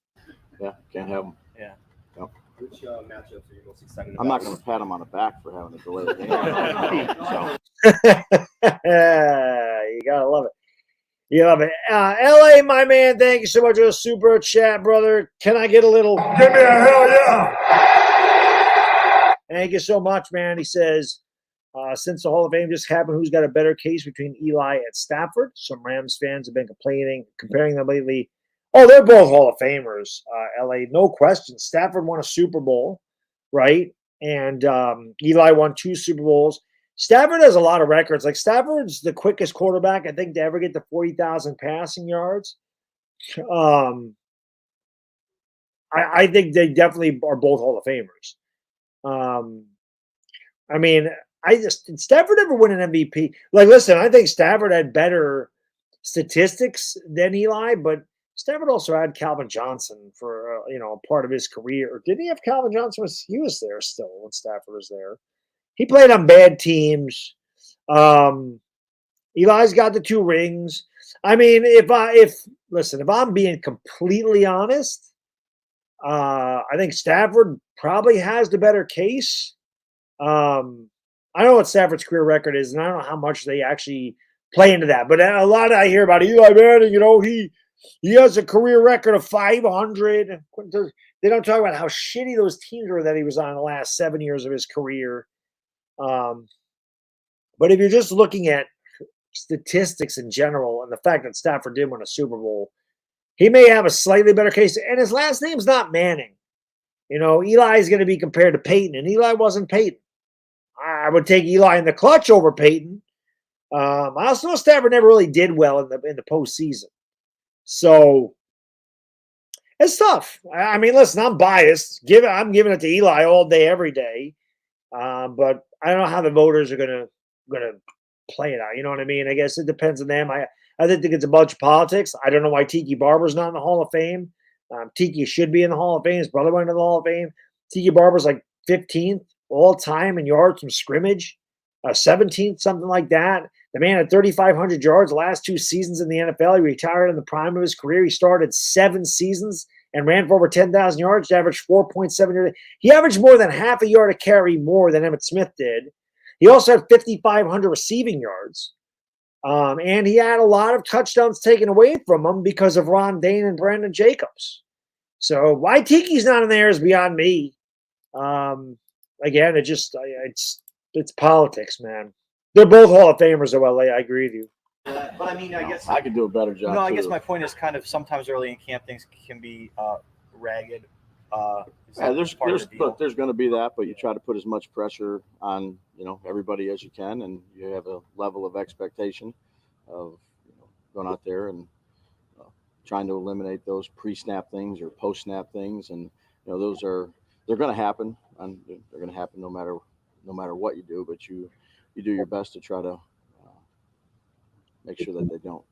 Yeah, can't have them. Yeah. No. Which matchups are you most excited about? I'm not going to pat him on the back for having a delayed game. You got to love it. You love it. LA, my man, thank you so much for the super chat, brother. Can I get a little? Give me a hell yeah. Thank you so much, man. He says, since the Hall of Fame just happened, who's got a better case between Eli and Stafford? Some Rams fans have been comparing them lately. Oh, they're both Hall of Famers, LA, no question. Stafford won a Super Bowl, right? And Eli won 2 Super Bowls. Stafford has a lot of records. Like, Stafford's the quickest quarterback, I think, to ever get to 40,000 passing yards. I think they definitely are both Hall of Famers. I mean, did Stafford ever win an MVP? Like, listen, I think Stafford had better statistics than Eli, but Stafford also had Calvin Johnson for a part of his career. Did he have Calvin Johnson? He was there still when Stafford was there. He played on bad teams. Eli's got the 2 rings. I mean, if I'm being completely honest, I think Stafford probably has the better case. I don't know what Stafford's career record is, and I don't know how much they actually play into that. But a lot I hear about Eli Manning, he has a career record of 500. They don't talk about how shitty those teams were that he was on the last 7 years of his career. But if you're just looking at statistics in general and the fact that Stafford did win a Super Bowl, he may have a slightly better case. And his last name's not Manning. Eli is going to be compared to Peyton, and Eli wasn't Peyton. I would take Eli in the clutch over Peyton. I also know Stafford never really did well in the postseason. So it's tough. I mean, listen, I'm biased. I'm giving it to Eli all day, every day. But I don't know how the voters are gonna play it out. You know what I mean? I guess it depends on them. I think it's a bunch of politics. I don't know why Tiki Barber's not in the Hall of Fame. Tiki should be in the Hall of Fame. His brother went into the Hall of Fame. Tiki Barber's like 15th all time in yards from scrimmage, 17th, something like that. The man had 3,500 yards the last 2 seasons in the NFL. He retired in the prime of his career. He started 7 seasons and ran for over 10,000 yards. He averaged 4.7 yards. He averaged more than half a yard a carry more than Emmitt Smith did. He also had 5,500 receiving yards. And he had a lot of touchdowns taken away from him because of Ron Dane and Brandon Jacobs. So why Tiki's not in there is beyond me. Again, it's politics, man. They're both Hall of Famers, though, LA. I agree with you. But I mean, I guess I could do a better job. No, I guess my point is kind of sometimes early in camp things can be ragged. There's going to be that, but you try to put as much pressure on everybody as you can, and you have a level of expectation of going out there and trying to eliminate those pre-snap things or post-snap things, and they're going to happen, and they're going to happen no matter what you do, but you do your best to try to make sure that they don't.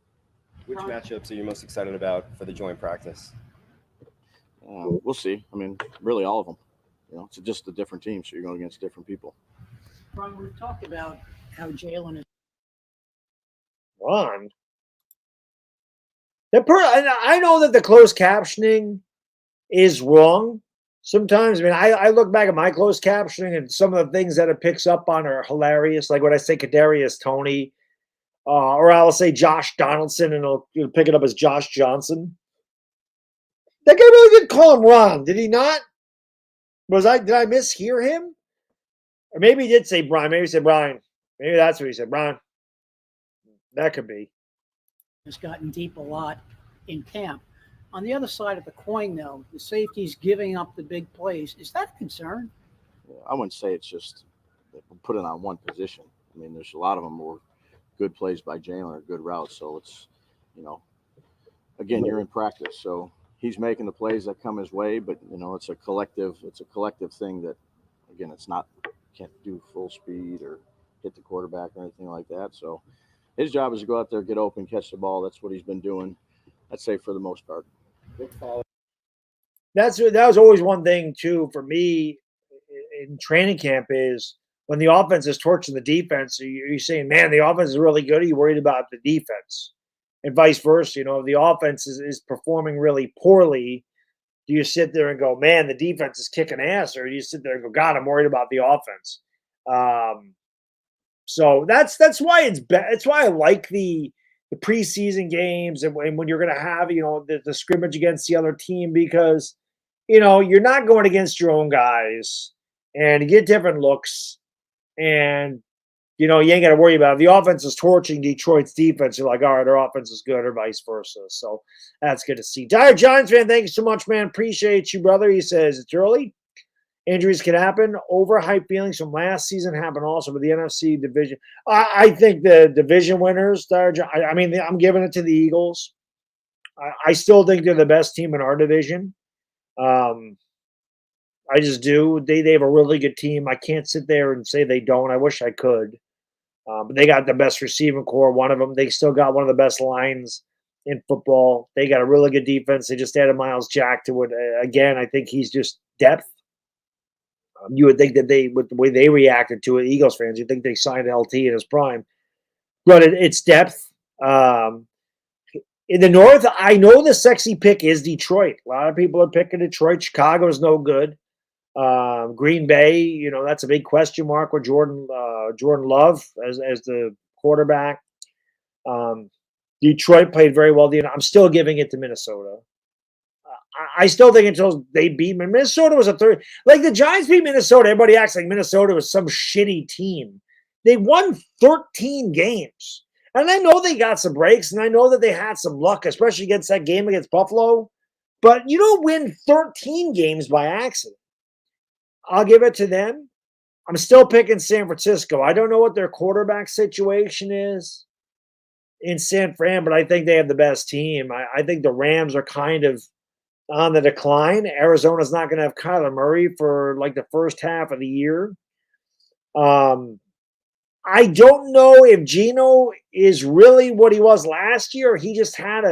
Which matchups are you most excited about for the joint practice? We'll see. I mean, really all of them. It's just a different team, so you're going against different people. Ron, we've talked about how Jalen is. Ron? I know that the closed captioning is wrong sometimes. I mean, I look back at my closed captioning, and some of the things that it picks up on are hilarious. Like when I say Kadarius Toney, or I'll say Josh Donaldson, and it'll pick it up as Josh Johnson. That guy really did call him Ron, did he not? Did I mishear him? Or maybe he did say Brian. Maybe he said Brian. Maybe that's what he said, Brian. That could be. Has gotten deep a lot in camp. On the other side of the coin, though, the safety's giving up the big plays. Is that a concern? I wouldn't say it's just put it on one position. I mean, there's a lot of them were good plays by Jalen or good routes. So it's, again, you're in practice. So he's making the plays that come his way, but it's a collective thing that, again, it's not, can't do full speed or hit the quarterback or anything like that. So his job is to go out there, get open, catch the ball. That's what he's been doing, I'd say, for the most part. That was always one thing too for me in training camp is when the offense is torching the defense, you're saying, man, the offense is really good. Are you worried about the defense? And vice versa, if the offense is performing really poorly, do you sit there and go, man, the defense is kicking ass? Or do you sit there and go, God, I'm worried about the offense? So that's why it's why I like the preseason games and when you're going to have, the scrimmage against the other team, because, you're not going against your own guys and you get different looks and, you ain't got to worry about it. The offense is torching Detroit's defense. You're like, all right, our offense is good, or vice versa. So that's good to see. Dire Giants fan, thank you so much, man. Appreciate you, brother. He says it's early. Injuries can happen. Overhyped feelings from last season happen also with the NFC division. I think the division winners, I'm giving it to the Eagles. I still think they're the best team in our division. I just do. They have a really good team. I can't sit there and say they don't. I wish I could. But they got the best receiving core, one of them. They still got one of the best lines in football. They got a really good defense. They just added Miles Jack to it. Again, I think he's just depth. You would think that with the way they reacted to it, Eagles fans, you'd think they signed LT in his prime. But it's depth. In the North, I know the sexy pick is Detroit. A lot of people are picking Detroit. Chicago's no good. Green Bay, that's a big question mark with Jordan Love as the quarterback. Detroit played very well. I'm still giving it to Minnesota. I still think until they beat Minnesota was a third. Like the Giants beat Minnesota, everybody acts like Minnesota was some shitty team. They won 13 games. And I know they got some breaks, and I know that they had some luck, especially against that game against Buffalo. But you don't win 13 games by accident. I'll give it to them. I'm still picking San Francisco. I don't know what their quarterback situation is in San Fran, but I think they have the best team. I think the Rams are kind of on the decline. Arizona's not going to have Kyler Murray for like the first half of the year. I don't know if Geno is really what he was last year. He just had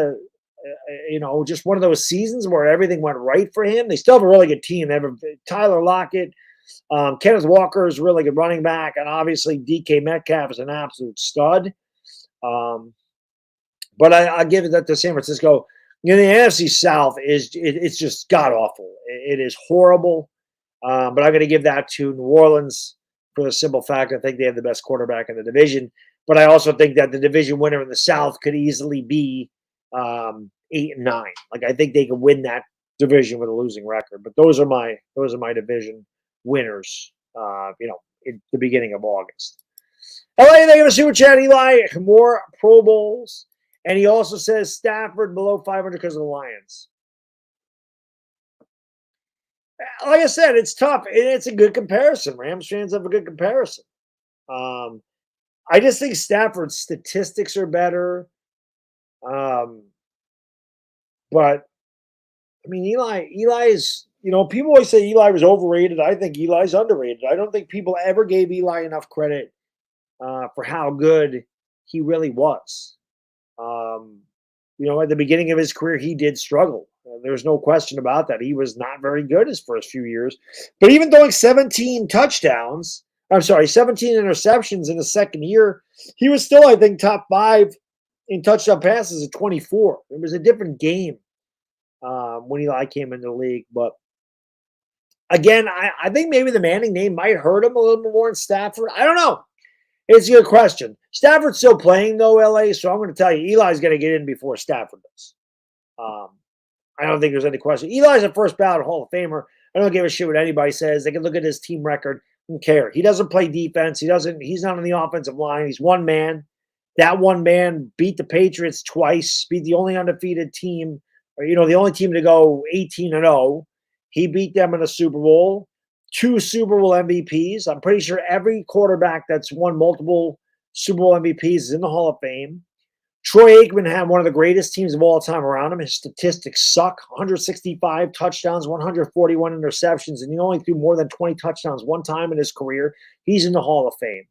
just one of those seasons where everything went right for him. They still have a really good team. They have Tyler Lockett. Kenneth Walker is a really good running back. And obviously DK Metcalf is an absolute stud. But I give that to San Francisco. The NFC South it's just god-awful. It is horrible. But I'm going to give that to New Orleans for the simple fact I think they have the best quarterback in the division. But I also think that the division winner in the South could easily be 8-9. Like I think they could win that division with a losing record. But those are my division winners. In the beginning of August. LA, they have a super chat. Eli, more Pro Bowls, and he also says Stafford below 500 because of the Lions. Like I said, it's tough. It's a good comparison. Rams fans have a good comparison. I just think Stafford's statistics are better. But I mean, Eli is, people always say Eli was overrated. I think Eli's underrated. I don't think people ever gave Eli enough credit for how good he really was. At the beginning of his career, he did struggle. There's no question about that. He was not very good his first few years. But even throwing 17 interceptions in the second year, he was still, I think, top 5 in touchdown passes at 24. It was a different game when Eli came into the league. But again, I think maybe the Manning name might hurt him a little bit more in Stafford. I don't know. It's a good question. Stafford's still playing, though, LA, so I'm going to tell you, Eli's going to get in before Stafford does. I don't think there's any question. Eli's a first ballot Hall of Famer. I don't give a shit what anybody says. They can look at his team record and care. He doesn't play defense. He's not on the offensive line. He's one man. That one man beat the Patriots twice, beat the only undefeated team, or the only team to go 18-0. He beat them in a Super Bowl. 2 Super Bowl MVPs. I'm pretty sure every quarterback that's won multiple Super Bowl MVPs is in the Hall of Fame. Troy Aikman had one of the greatest teams of all time around him. His statistics suck. 165 touchdowns, 141 interceptions, and he only threw more than 20 touchdowns one time in his career. He's in the Hall of Fame.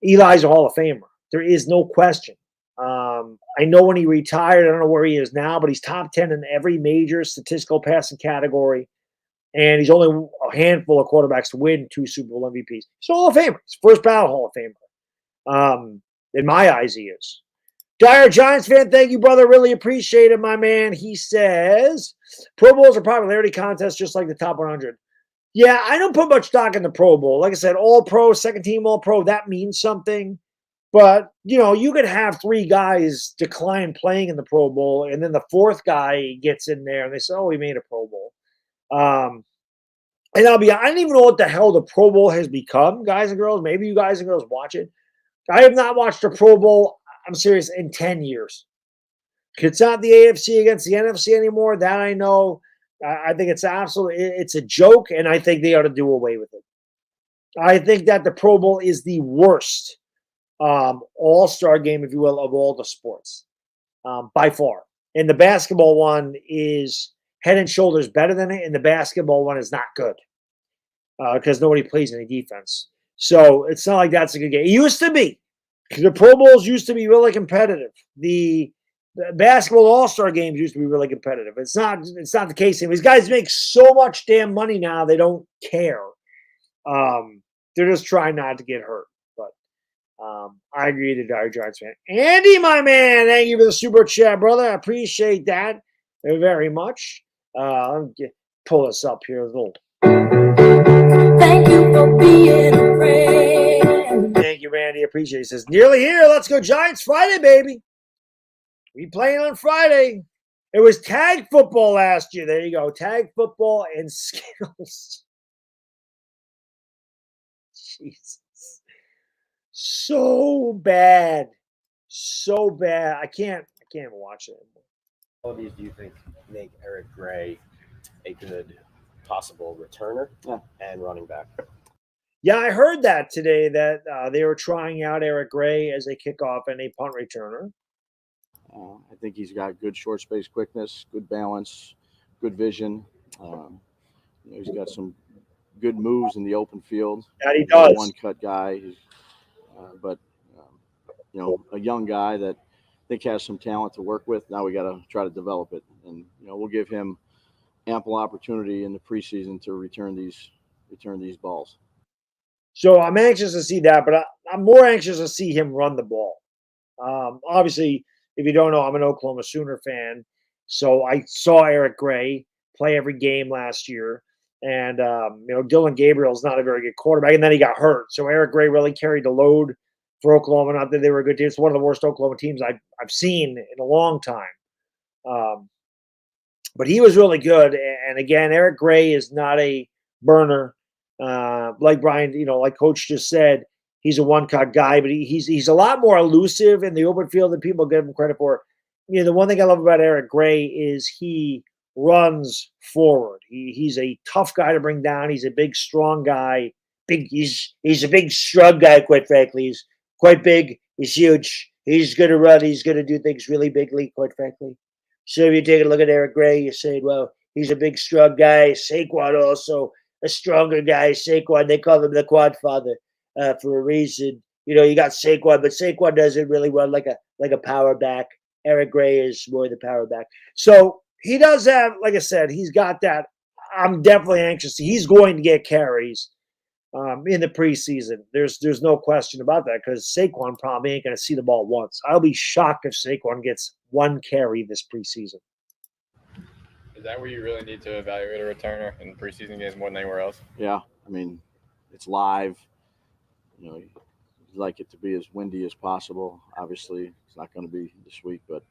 Eli's a Hall of Famer. There is no question. I know when he retired, I don't know where he is now, but he's top 10 in every major statistical passing category. And he's only a handful of quarterbacks to win 2 Super Bowl MVPs. He's a Hall of Famer. He's first ballot Hall of Famer. In my eyes, he is. Dyer, Giants fan, thank you, brother. Really appreciate it, my man. He says, Pro Bowls are popularity contests just like the top 100. Yeah, I don't put much stock in the Pro Bowl. Like I said, all-pro, second team all-pro, that means something. But, you could have 3 guys decline playing in the Pro Bowl, and then the 4th guy gets in there, and they say, oh, he made a Pro Bowl. And I don't even know what the hell the Pro Bowl has become, guys and girls. Maybe you guys and girls watch it. I have not watched a Pro Bowl, I'm serious, in 10 years. It's not the AFC against the NFC anymore. That I know. I think it's a joke, and I think they ought to do away with it. I think that the Pro Bowl is the worst all-star game, if you will, of all the sports, by far. And the basketball one is head and shoulders better than it, and the basketball one is not good because nobody plays any defense. So it's not like that's a good game. It used to be. The Pro Bowls used to be really competitive. The basketball all-star games used to be really competitive. It's not the case anymore. These guys make so much damn money now, they don't care. They're just trying not to get hurt. But I agree with the Dire Giants fan. Andy, my man, thank you for the super chat, brother. I appreciate that very much. Let me pull this up here a little. Thank you for being a friend. Thank you, Randy. Appreciate it. He says, nearly here. Let's go Giants Friday, baby. We playing on Friday. It was tag football last year. There you go. Tag football and Skittles. Jesus. So bad. So bad. I can't watch it anymore. All of these, do you think make Eric Gray a good possible returner and running back? Yeah, I heard that today that they were trying out Eric Gray as a kickoff and a punt returner. I think he's got good short space quickness, good balance, good vision. He's got some good moves in the open field. That he does. One cut guy, but a young guy that I think has some talent to work with. Now we got to try to develop it, and we'll give him ample opportunity in the preseason to return these balls. So I'm anxious to see that, but I'm more anxious to see him run the ball. Obviously, if you don't know, I'm an Oklahoma Sooner fan. So I saw Eric Gray play every game last year. And, Dylan Gabriel's not a very good quarterback. And then he got hurt. So Eric Gray really carried the load for Oklahoma. Not that they were a good team. It's one of the worst Oklahoma teams I've seen in a long time. But he was really good. And again, Eric Gray is not a burner. Like Brian, like Coach just said, he's a one-cut guy, but he's a lot more elusive in the open field than people give him credit for. The one thing I love about Eric Gray is he runs forward. He's a tough guy to bring down. He's a big, strong guy. He's a big, strong guy, quite frankly. He's quite big. He's huge. He's going to run. He's going to do things really bigly, quite frankly. So if you take a look at Eric Gray, you're saying, well, he's a big, strong guy. Saquon also a stronger guy. Saquon, they call him the quad father for a reason. You got Saquon, but Saquon doesn't really run like a power back. Eric Gray is more the power back. So he does have, like I said, he's got that. I'm definitely anxious. He's going to get carries in the preseason. There's no question about that because Saquon probably ain't going to see the ball once. I'll be shocked if Saquon gets one carry this preseason. Is that where you really need to evaluate a returner in preseason games more than anywhere else? Yeah, I mean, it's live. You'd like it to be as windy as possible. Obviously, it's not going to be this week, but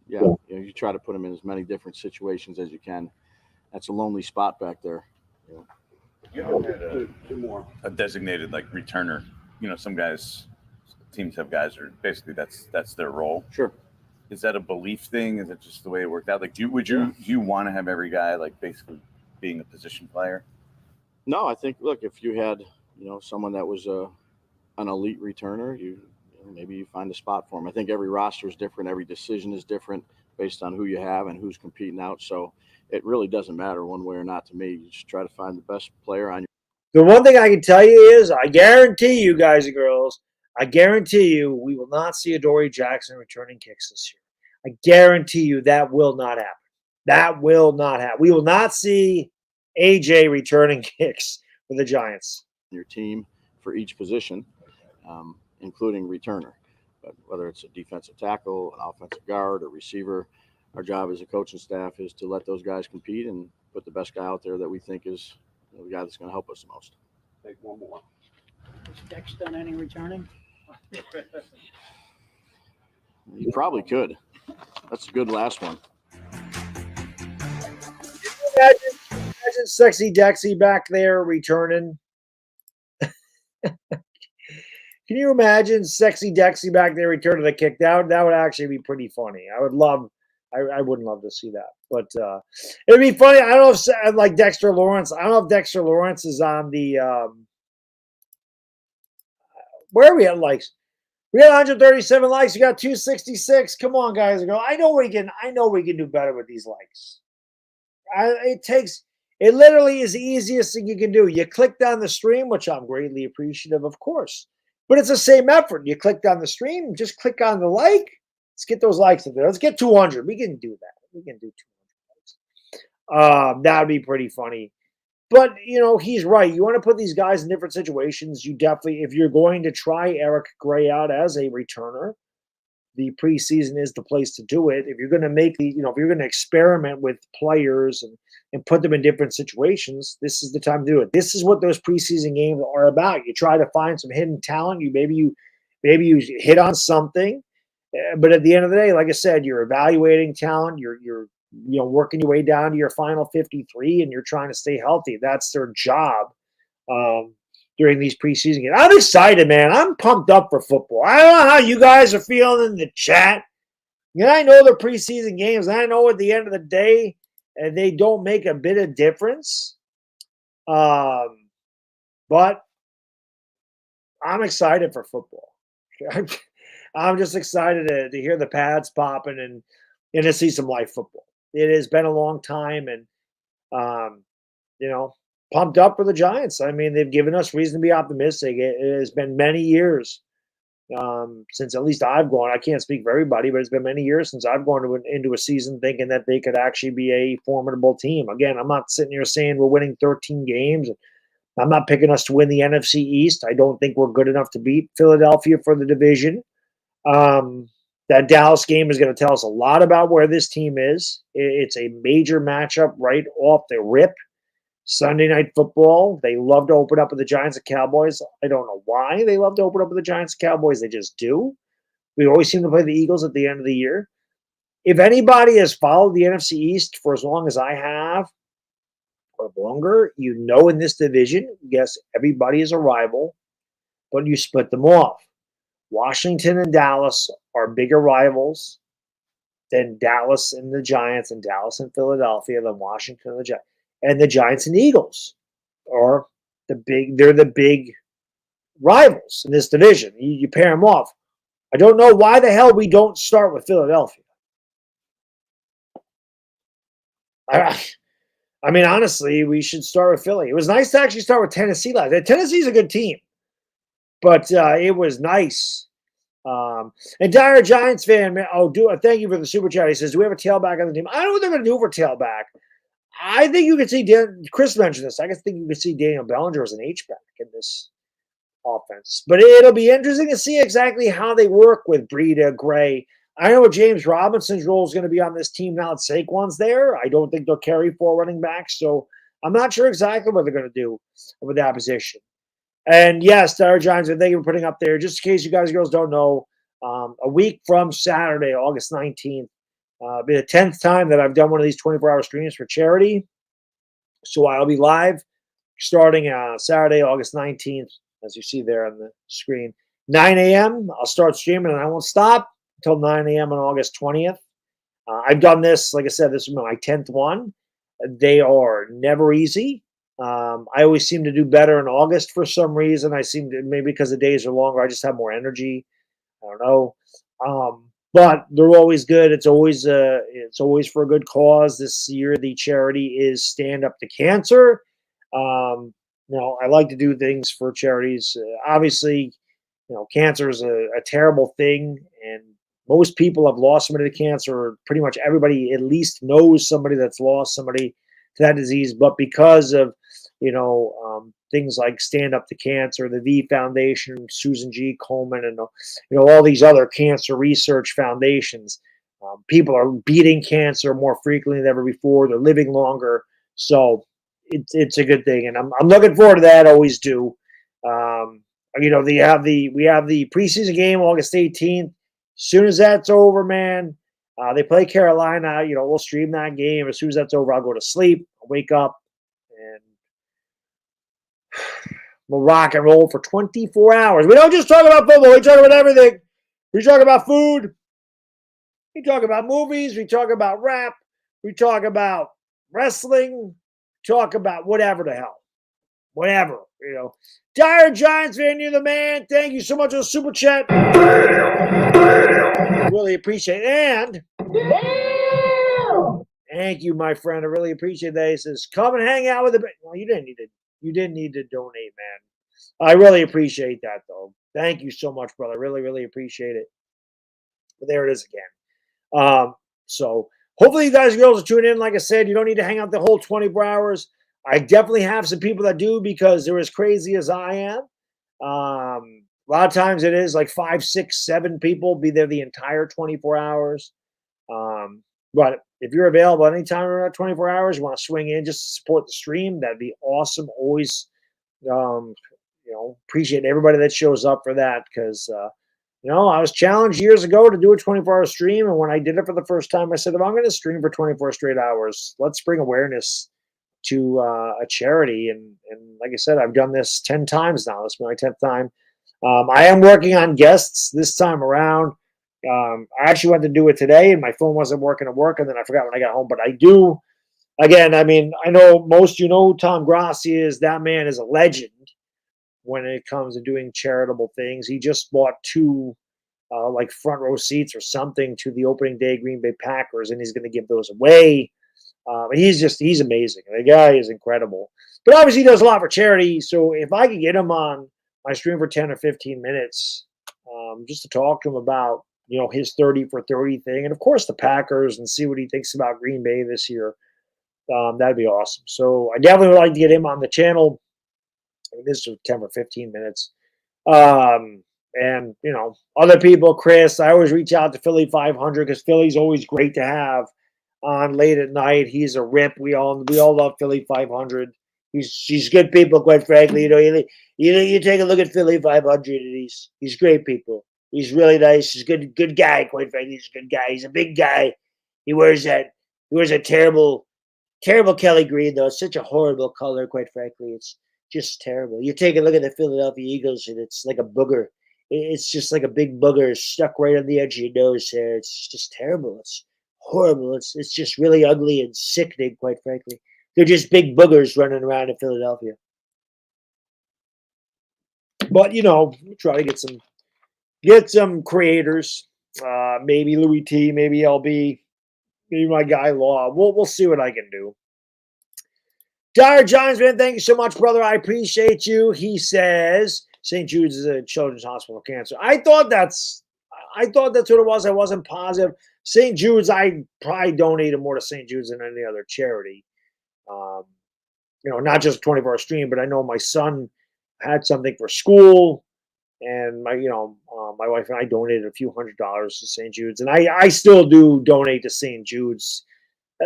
you try to put them in as many different situations as you can. That's a lonely spot back there. You haven't had a designated returner. Some teams have guys who basically that's their role. Sure. Is that a belief thing? Is it just the way it worked out? Do you want to have every guy basically being a position player? No, I think if you had someone that was an elite returner, maybe you find a spot for him. I think every roster is different. Every decision is different based on who you have and who's competing out. So it really doesn't matter one way or not to me. You just try to find the best player on your. The one thing I can tell you is I guarantee you guys and girls, I guarantee you we will not see Adoree Jackson returning kicks this year. I guarantee you that will not happen. That will not happen. We will not see AJ returning kicks for the Giants. Your team for each position, including returner. But whether it's a defensive tackle, an offensive guard, or receiver, our job as a coaching staff is to let those guys compete and put the best guy out there that we think is the guy that's going to help us the most. Take one more. Has Dex done any returning? You probably could. That's a good last one. Imagine Sexy Dexy back there returning. Can you imagine Sexy Dexy back there returning the kick? That would actually be pretty funny. I wouldn't love to see that. But it'd be funny. I don't know if like Dexter Lawrence. I don't know if Dexter Lawrence is on the where are we at likes? We had 137 likes. We got 266. Come on, guys. I know we can do better with these likes. It literally is the easiest thing you can do. You clicked on the stream, which I'm greatly appreciative, of course. But it's the same effort. You clicked on the stream, just click on the like. Let's get those likes in there. Let's get 200. We can do that. We can do 200 likes. That would be pretty funny. But, he's right. You want to put these guys in different situations. You definitely, if you're going to try Eric Gray out as a returner, the preseason is the place to do it. If you're going to if you're going to experiment with players and put them in different situations, this is the time to do it. This is what those preseason games are about. You try to find some hidden talent. Maybe you hit on something, but at the end of the day, like I said, you're evaluating talent. You're working your way down to your final 53, and you're trying to stay healthy. That's their job during these preseason games. I'm excited, man. I'm pumped up for football. I don't know how you guys are feeling in the chat. I know they're preseason games, and I know at the end of the day, they don't make a bit of difference. But I'm excited for football. I'm just excited to hear the pads popping and to see some live football. It has been a long time, and pumped up for the Giants. I mean, they've given us reason to be optimistic. It has been many years since at least I've gone. I can't speak for everybody, but it's been many years since I've gone into a season thinking that they could actually be a formidable team. Again, I'm not sitting here saying we're winning 13 games. I'm not picking us to win the NFC East. I don't think we're good enough to beat Philadelphia for the division. That Dallas game is going to tell us a lot about where this team is. It's a major matchup right off the rip. Sunday Night Football. They love to open up with the Giants and Cowboys. I don't know why they love to open up with the Giants and Cowboys. They just do. We always seem to play the Eagles at the end of the year. If anybody has followed the NFC East for as long as I have, or longer, in this division, yes, everybody is a rival, but you split them off. Washington and Dallas are bigger rivals than Dallas and the Giants, and Dallas and Philadelphia than Washington and the Giants. And the Giants and Eagles are they're the big rivals in this division. You pair them off. I don't know why the hell we don't start with Philadelphia. I mean, honestly, we should start with Philly. It was nice to actually start with Tennessee last night. Tennessee's a good team, but it was nice. And Dire Giants fan, man, thank you for the super chat. He says, do we have a tailback on the team? I don't know what they're going to do for tailback. I think you could see Chris mentioned this. I think you could see Daniel Bellinger as an H-back in this offense. But it'll be interesting to see exactly how they work with Breida, Gray. I know what James Robinson's role is going to be on this team now that Saquon's there. I don't think they'll carry 4 running backs, so I'm not sure exactly what they're going to do with that position. And yes, Dire Giants, thank you for putting up there. Just in case you guys and girls don't know, a week from Saturday, August 19th, be the 10th time that I've done one of these 24-hour streams for charity. So I'll be live starting Saturday, August 19th, as you see there on the screen. 9 a.m., I'll start streaming, and I won't stop until 9 a.m. on August 20th. I've done this, like I said, this is my 10th one. They are never easy. I always seem to do better in August for some reason. Maybe because the days are longer, I just have more energy. I don't know. But they're always good. It's always for a good cause. This year, the charity is Stand Up to Cancer. I like to do things for charities. Obviously, cancer is a terrible thing, and most people have lost somebody to cancer. Pretty much everybody at least knows somebody that's lost somebody to that disease. But because of things like Stand Up to Cancer, the V Foundation, Susan G. Komen, and all these other cancer research foundations, people are beating cancer more frequently than ever before. They're living longer, so it's a good thing, and I'm looking forward to that. Always do. We have the preseason game August 18th. As soon as that's over, man, they play Carolina. We'll stream that game. As soon as that's over, I'll go to sleep. I'll wake up, and we'll rock and roll for 24 hours. We don't just talk about football. We talk about everything. We talk about food. We talk about movies. We talk about rap. We talk about wrestling. We talk about whatever the hell. Whatever, Dire Giants fan, you're the man. Thank you so much for the super chat. I really appreciate it. And thank you, my friend. I really appreciate that. He says, come and hang out with the. Well, you didn't need to donate, man. I really appreciate that, though. Thank you so much, brother. Really, really appreciate it. But there it is again. So hopefully you guys and girls are tuning in. Like I said, you don't need to hang out the whole 24 hours. I definitely have some people that do because they're as crazy as I am. A lot of times it is like 5, 6, 7 people be there the entire 24 hours. But if you're available anytime around 24 hours, you want to swing in just to support the stream, that'd be awesome. Always, appreciate everybody that shows up for that because, I was challenged years ago to do a 24-hour stream. And when I did it for the first time, I said, if I'm going to stream for 24 straight hours, let's bring awareness to a charity. And like I said, I've done this 10 times now. This is my 10th time. I am working on guests this time around. I actually went to do it today, and my phone wasn't working at work, and then I forgot when I got home. But I do, again, I mean, I know most who Tom Grassi is. That man is a legend when it comes to doing charitable things. He just bought 2 like front row seats or something to the opening day Green Bay Packers, and he's going to give those away. He's amazing. The guy is incredible. But obviously he does a lot for charity. So if I could get him on my stream for 10 or 15 minutes, just to talk to him about, his 30 for 30 thing. And of course the Packers, and see what he thinks about Green Bay this year. That'd be awesome. So I definitely would like to get him on the channel. This is 10 or 15 minutes. And, other people, Chris, I always reach out to Philly 500 because Philly's always great to have on late at night. He's a rip. We all love Philly 500. He's good people, quite frankly. You take a look at Philly 500, and he's great people. He's really nice. He's a good guy, quite frankly. He's a good guy. He's a big guy. He wears a terrible Kelly green, though. It's such a horrible color, quite frankly. It's just terrible. You take a look at the Philadelphia Eagles, and it's like a booger. It's just like a big booger stuck right on the edge of your nose there. It's just terrible. It's horrible. It's just really ugly and sickening, quite frankly. They're just big boogers running around in Philadelphia. But try to get some creators. Maybe Louis T, maybe LB, maybe my guy Law. We'll see what I can do. Dire Giants, man, thank you so much, brother. I appreciate you. He says St. Jude's is a children's hospital for cancer. I thought that's what it was. I wasn't positive. St. Jude's, I probably donated more to St. Jude's than any other charity. Not just a 24-hour stream, but I know my son had something for school, and my wife and I donated a few $100s to St. Jude's, and I still do donate to St. Jude's.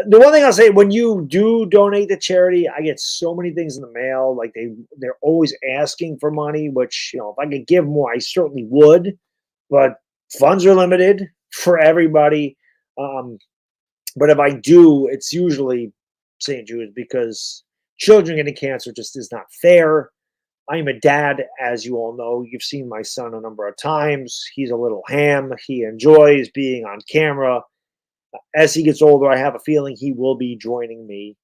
The one thing I'll say, when you do donate to charity, I get so many things in the mail. Like they're always asking for money, which, if I could give more, I certainly would. But funds are limited for everybody. But if I do, it's usually St. Jude's because children getting cancer just is not fair. I'm a dad, as you all know. You've seen my son a number of times. He's a little ham. He enjoys being on camera. As he gets older, I have a feeling he will be joining me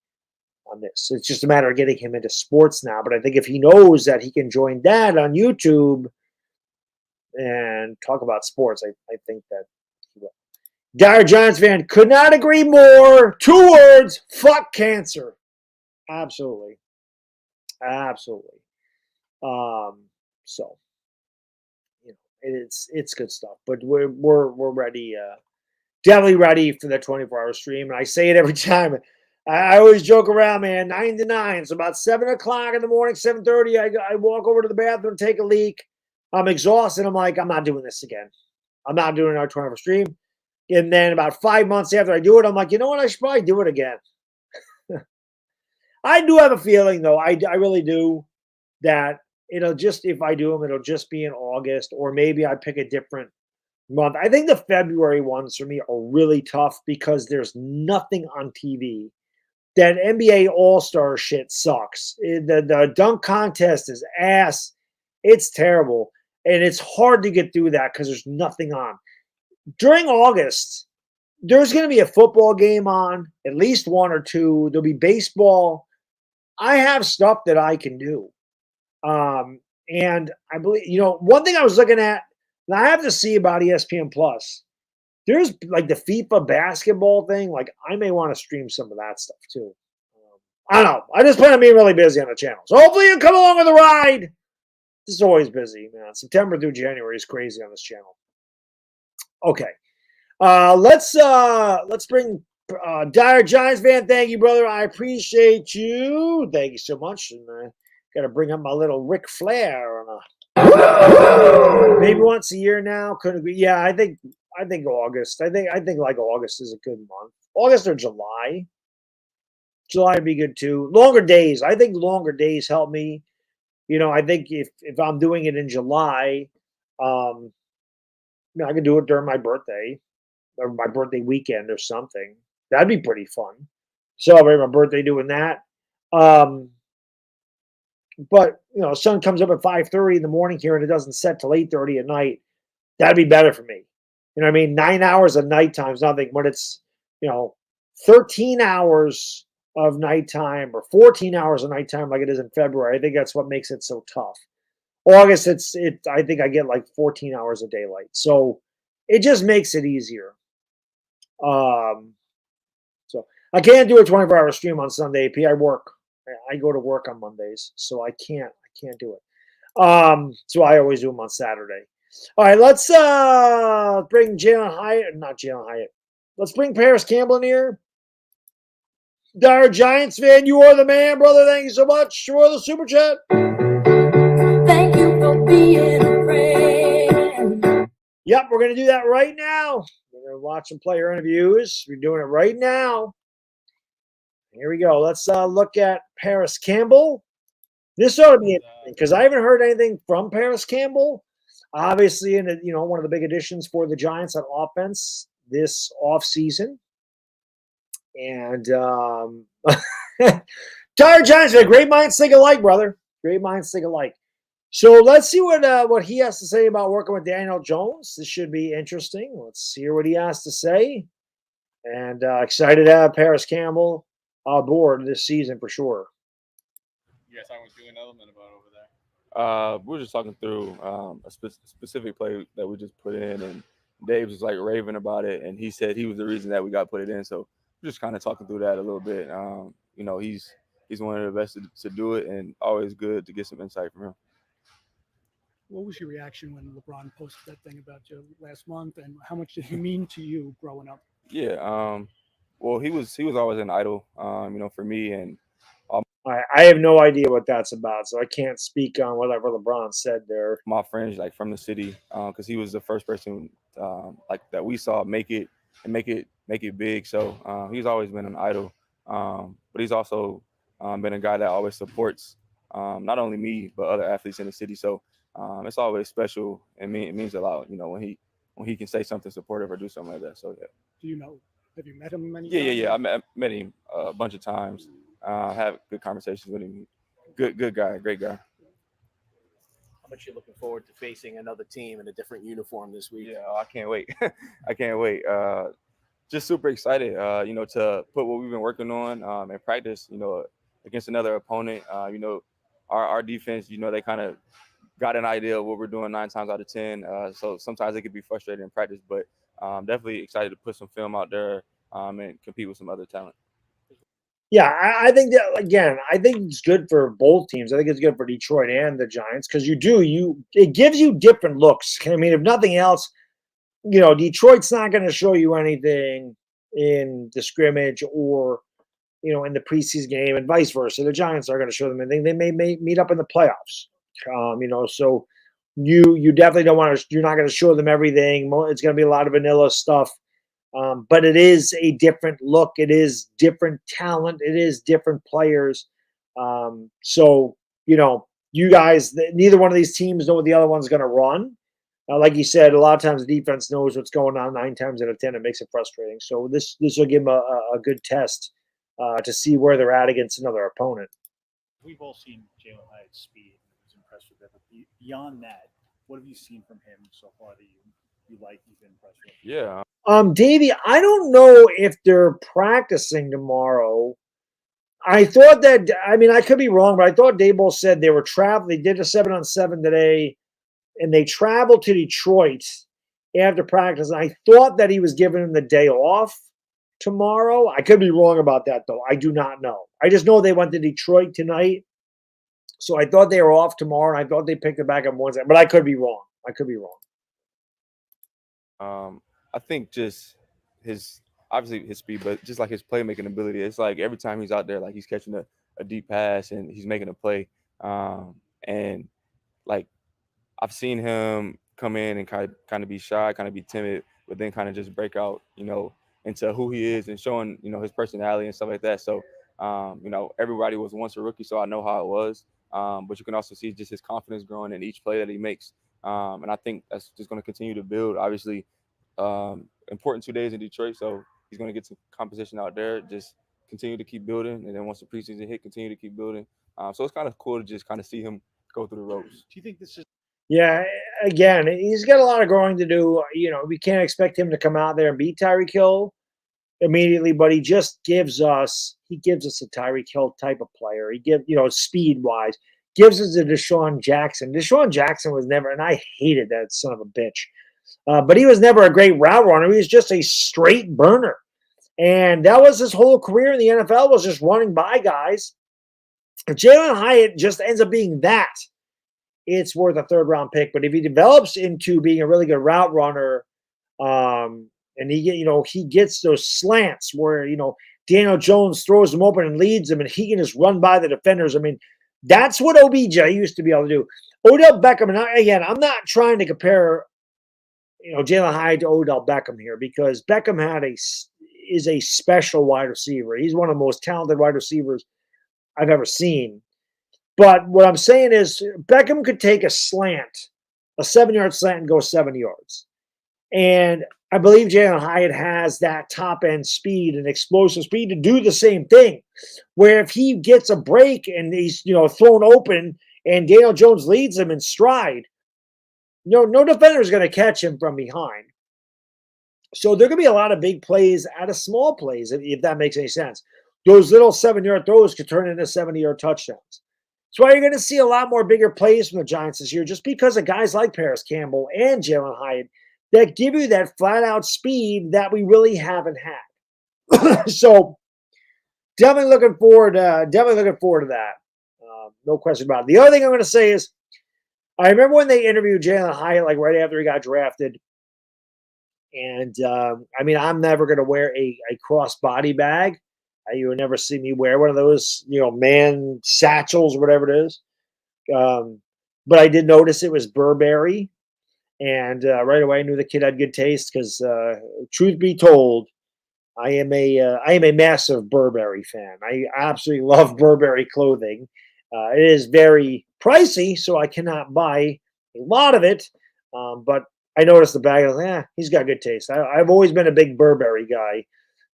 on this. It's just a matter of getting him into sports now. But I think if he knows that he can join Dad on YouTube and talk about sports, I think that he will. Dire Giants fan, could not agree more. 2 words, fuck cancer. Absolutely. Absolutely. So, it's good stuff. But we're ready. Definitely ready for the 24-hour stream. And I say it every time. I always joke around, man, 9 to 9. So about 7 o'clock in the morning, 7:30, I walk over to the bathroom, take a leak. I'm exhausted. I'm like, I'm not doing this again. I'm not doing our 24-hour stream. And then about 5 months after I do it, I'm like, you know what? I should probably do it again. I do have a feeling, though. I really do, that if I do them, it'll just be in August, or maybe I pick a different month. I think the February ones for me are really tough because there's nothing on TV. That NBA All-Star shit sucks. The dunk contest is ass. It's terrible. And it's hard to get through that because there's nothing on. During August, there's going to be a football game on, at least 1 or 2. There'll be baseball. I have stuff that I can do. And I believe, one thing I was looking at, and I have to see about ESPN Plus. There's like the FIFA basketball thing. Like I may want to stream some of that stuff too. I don't know. I just plan on being really busy on the channel. So hopefully you come along with the ride. This is always busy, man. September through January is crazy on this channel. Okay. Let's bring Dire Giants fan, thank you, brother. I appreciate you. Thank you so much. And I got to bring up my little Ric Flair on maybe once a year now. Could it be? Yeah, I think August. I think like August is a good month. August or July. July would be good too. Longer days. I think longer days help me. I think if I'm doing it in July, I can do it during my birthday or my birthday weekend or something. That'd be pretty fun. Celebrate my birthday doing that. But sun comes up at 5:30 in the morning here and it doesn't set till 8:30 at night. That'd be better for me. You know what I mean? 9 hours of nighttime is nothing. When it's 13 hours of nighttime or 14 hours of nighttime like it is in February, I think that's what makes it so tough. August, I think I get like 14 hours of daylight. So it just makes it easier. So I can't do a 24-hour stream on Sunday, AP. I work. I go to work on Mondays, so I can't do it. So I always do them on Saturday. All right, let's bring Jalen Hyatt, not Jalen Hyatt. Let's bring Paris Campbell in here. Dire Giants fan, you are the man, brother. Thank you so much for the super chat. Thank you for being a friend. Yep, we're going to do that right now. We're going to watch some player interviews. We're doing it right now. Here we go. Let's look at Paris Campbell. This ought to be interesting because I haven't heard anything from Paris Campbell. Obviously, one of the big additions for the Giants on offense this offseason. And Dire Giants, great minds think alike, brother. Great minds think alike. So let's see what he has to say about working with Daniel Jones. This should be interesting. Let's hear what he has to say. And excited to have Paris Campbell aboard this season for sure. You guys talking with Julian Edelman about over there? We were just talking through a specific play that we just put in, and Dave was like raving about it, and he said he was the reason that we got put it in. So we're just kind of talking through that a little bit. He's one of the best to do it, and always good to get some insight from him. What was your reaction when LeBron posted that thing about you last month, and how much did he mean to you growing up? Yeah, well, he was always an idol, for me, and I have no idea what that's about, so I can't speak on whatever LeBron said there. My friends, like from the city, because he was the first person like that we saw make it big. So he's always been an idol, but he's also been a guy that always supports not only me but other athletes in the city. So it's always special, and it means a lot, when he can say something supportive or do something like that. So yeah. Do you know? Have you met him many times? Yeah. I met him a bunch of times. Have good conversations with him. Good guy, great guy. How much you looking forward to facing another team in a different uniform this week? Yeah, I can't wait. I can't wait. Just super excited, to put what we've been working on in practice, against another opponent. Our defense, they kind of got an idea of what we're doing 9 times out of 10. So sometimes it could be frustrating in practice, but definitely excited to put some film out there and compete with some other talent. Yeah, I think that, again, I think it's good for both teams. I think it's good for Detroit and the Giants because it gives you different looks. I mean, if nothing else, Detroit's not going to show you anything in the scrimmage or, in the preseason game and vice versa. The Giants are going to show them anything. They may meet up in the playoffs, so you definitely don't want to, you're not going to show them everything. It's going to be a lot of vanilla stuff. But it is a different look. It is different talent. It is different players. So, you guys, neither one of these teams know what the other one's going to run. Like you said, a lot of times the defense knows what's going on 9 times out of 10. It makes it frustrating. So this will give them a good test to see where they're at against another opponent. We've all seen Jalen Hyatt's speed. I was impressed with that. But beyond that, what have you seen from him so far that you like, you've been impressed with? Yeah. Davey, I don't know if they're practicing tomorrow. I thought that, I could be wrong, but I thought Daboll said they were traveling. They did a 7-on-7 today, and they traveled to Detroit after practice. And I thought that he was giving them the day off tomorrow. I could be wrong about that, though. I do not know. I just know they went to Detroit tonight. So I thought they were off tomorrow, and I thought they picked it back up Wednesday. But I could be wrong. I think just his obviously his speed, but just like his playmaking ability. It's like every time he's out there, like he's catching a deep pass and he's making a play. And like I've seen him come in and kind of be shy, kind of be timid, but then kind of just break out, into who he is and showing, his personality and stuff like that. So, everybody was once a rookie, so I know how it was. But you can also see just his confidence growing in each play that he makes. And I think that's just going to continue to build. Obviously, important 2 days in Detroit, so he's going to get some competition out there. Just continue to keep building, and then once the preseason hit, continue to keep building. So it's kind of cool to just kind of see him go through the ropes. Do you think this is? Yeah, again, he's got a lot of growing to do. We can't expect him to come out there and beat Tyreek Hill immediately, but he just gives us a Tyreek Hill type of player. He gives, speed wise, gives us a Deshaun Jackson. Deshaun Jackson was never, and I hated that son of a bitch, but he was never a great route runner. He was just a straight burner. And that was his whole career in the NFL, was just running by guys. If Jalen Hyatt just ends up being that, it's worth a third-round pick. But if he develops into being a really good route runner, and he gets those slants where, Daniel Jones throws him open and leads him, and he can just run by the defenders. I mean, that's what OBJ used to be able to do. Odell Beckham, and again, I'm not trying to compare, Jalen Hyatt to Odell Beckham here, because Beckham is a special wide receiver. He's one of the most talented wide receivers I've ever seen. But what I'm saying is Beckham could take a 7-yard slant, and go 7 yards. And I believe Jalen Hyatt has that top-end speed and explosive speed to do the same thing, where if he gets a break and he's, thrown open and Daniel Jones leads him in stride, no defender is going to catch him from behind. So there are going to be a lot of big plays out of small plays, if that makes any sense. Those little 7-yard throws could turn into 70-yard touchdowns. That's why you're going to see a lot more bigger plays from the Giants this year, just because of guys like Paris Campbell and Jalen Hyatt that give you that flat-out speed that we really haven't had. So definitely looking forward to that. No question about it. The other thing I'm going to say is, I remember when they interviewed Jalen Hyatt, like right after he got drafted. And, I'm never going to wear a cross-body bag. You would never see me wear one of those, man satchels or whatever it is. But I did notice it was Burberry. And right away I knew the kid had good taste because, truth be told, I am a massive Burberry fan. I absolutely love Burberry clothing. It is very pricey, so I cannot buy a lot of it. But I noticed the bag. I was like, he's got good taste. I've always been a big Burberry guy.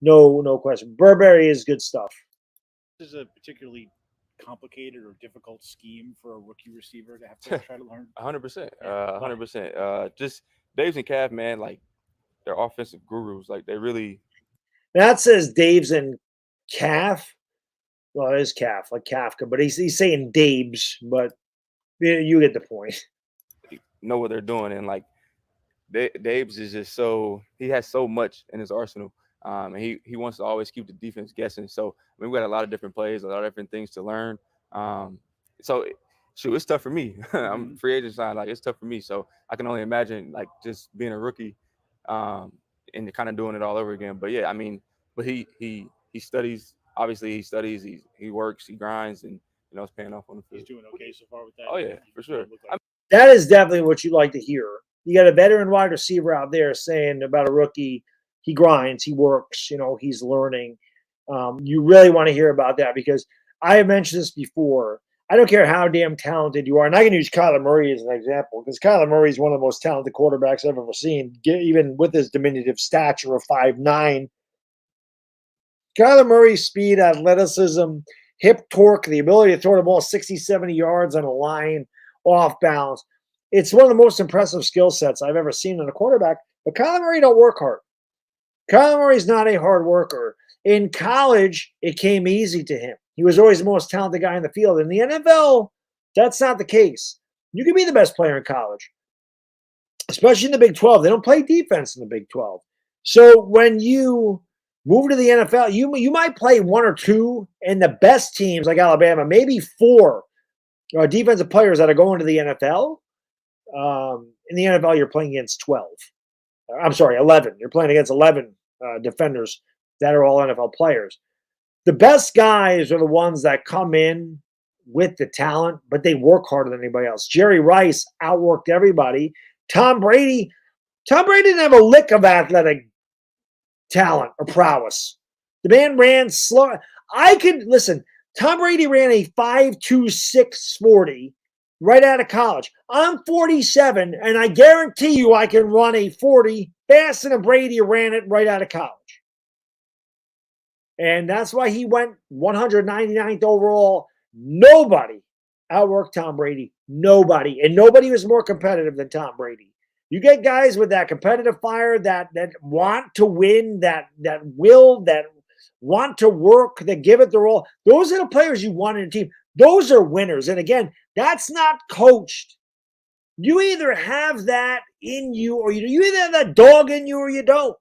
No question. Burberry is good stuff. This is a particularly complicated or difficult scheme for a rookie receiver to have to try to learn. 100%. 100%. Just Daves and Calf, man, like they're offensive gurus. Like they really. That says Daves and Calf. Well, it is Calf, like Kafka, but he's saying Dabes, but you get the point. Know what they're doing, and like Dabes is just he has so much in his arsenal. And he wants to always keep the defense guessing. So we've got a lot of different plays, a lot of different things to learn. So it's tough for me. I'm free agent side, like it's tough for me. So I can only imagine like just being a rookie, and kind of doing it all over again. But yeah, but he studies. Obviously, he studies. He works. He grinds, and it's paying off on the field. He's doing okay so far with that. Oh yeah, for sure. That is definitely what you like to hear. You got a veteran wide receiver out there saying about a rookie. He grinds, he works, he's learning. You really want to hear about that because I have mentioned this before. I don't care how damn talented you are. And I can use Kyler Murray as an example because Kyler Murray is one of the most talented quarterbacks I've ever seen, even with his diminutive stature of 5'9". Kyler Murray's speed, athleticism, hip torque, the ability to throw the ball 60, 70 yards on a line off balance. It's one of the most impressive skill sets I've ever seen in a quarterback. But Kyler Murray don't work hard. Kyler Murray's not a hard worker. In college, it came easy to him. He was always the most talented guy in the field. In the NFL, that's not the case. You can be the best player in college, especially in the Big 12. They don't play defense in the Big 12. So when you move to the NFL, you might play one or two, and the best teams like Alabama, maybe four defensive players that are going to the NFL. In the NFL, you're playing against 12. I'm sorry, 11. You're playing against 11 defenders that are all NFL players. The best guys are the ones that come in with the talent, but they work harder than anybody else. Jerry Rice outworked everybody. Tom Brady didn't have a lick of athletic talent or prowess. The man ran slow. Tom Brady ran a 5.26 40 right out of college. I'm 47, and I guarantee you I can run a 40 faster than Brady ran it right out of college. And that's why he went 199th overall. Nobody outworked Tom Brady. Nobody. And nobody was more competitive than Tom Brady. You get guys with that competitive fire that want to win, that want to work, that give it their all. Those are the players you want in a team. Those are winners. And again, that's not coached. You either have that in you or you either have that dog in you or you don't.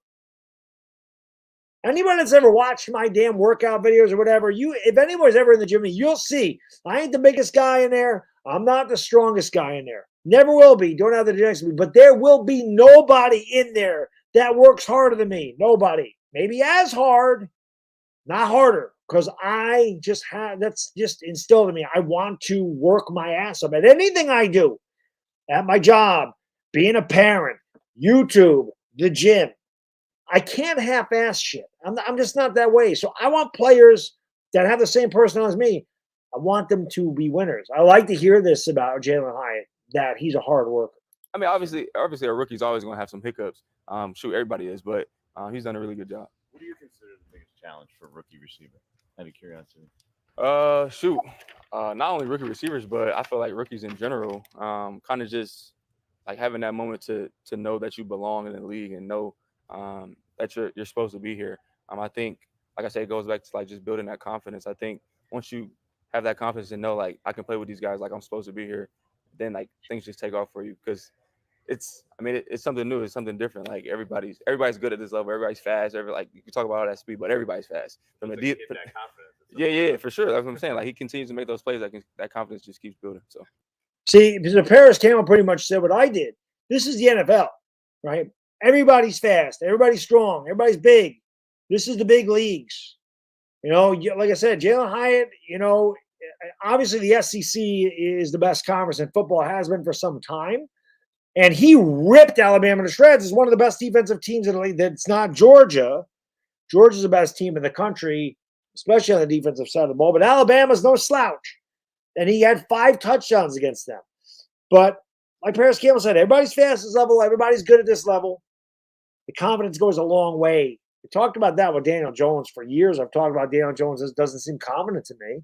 Anyone that's ever watched my damn workout videos or whatever, if anyone's ever in the gym, you'll see I ain't the biggest guy in there. I'm not the strongest guy in there. Never will be. Don't have the genetics to be. But there will be nobody in there that works harder than me. Nobody. Maybe as hard, not harder. Because that's just instilled in me. I want to work my ass off at anything I do. At my job, being a parent, YouTube, the gym. I can't half-ass shit. I'm just not that way. So I want players that have the same personality as me. I want them to be winners. I like to hear this about Jalen Hyatt, that he's a hard worker. I mean, obviously, a rookie's always going to have some hiccups. Everybody is, but he's done a really good job. What do you consider the biggest challenge for a rookie receiver? Out of curiosity. Not only rookie receivers, but I feel like rookies in general, kind of just like having that moment to know that you belong in the league and know that you're supposed to be here. I think, like I said, it goes back to like just building that confidence. I think once you have that confidence and know like I can play with these guys, like I'm supposed to be here, then like things just take off for you because it's something new, it's something different. Like everybody's good at this level, everybody's fast. You can talk about all that speed, but everybody's fast. From the deep, yeah, for sure. That's what I'm saying. Like he continues to make those plays, that confidence just keeps building. So, see, the Paris Campbell pretty much said what I did. This is the NFL, right? Everybody's fast. Everybody's strong. Everybody's big. This is the big leagues. Like I said, Jalen Hyatt, obviously the SEC is the best conference in football, has been for some time. And he ripped Alabama to shreds. It's one of the best defensive teams in the league. That's not Georgia. Georgia's the best team in the country, especially on the defensive side of the ball. But Alabama's no slouch. And he had 5 touchdowns against them. But like Paris Campbell said, everybody's fast at this level. Everybody's good at this level. The confidence goes a long way. We talked about that with Daniel Jones for years. I've talked about Daniel Jones. This doesn't seem confident to me.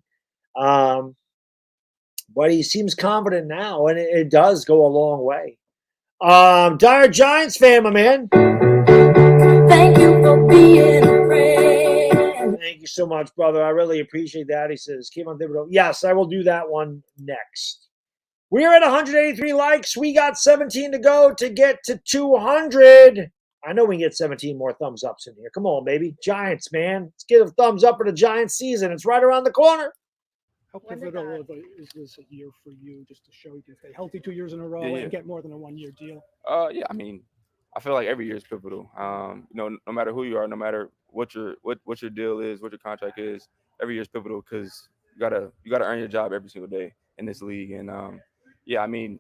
But he seems confident now, and it does go a long way. Dire Giants fan, my man. Thank you for being a friend. Thank you so much, brother. I really appreciate that. He says, keep on Thibodeaux. Yes, I will do that one next. We are at 183 likes. We got 17 to go to get to 200. I know we can get 17 more thumbs ups in here. Come on, baby. Giants, man. Let's get a thumbs up for the Giants season. It's right around the corner. How pivotal is this a year for you, just to show you can stay healthy 2 years in a row and get more than a 1-year deal? Yeah, I mean, I feel like every year is pivotal. No matter who you are, no matter what your deal is, what your contract is, every year is pivotal because you gotta earn your job every single day in this league. And I mean,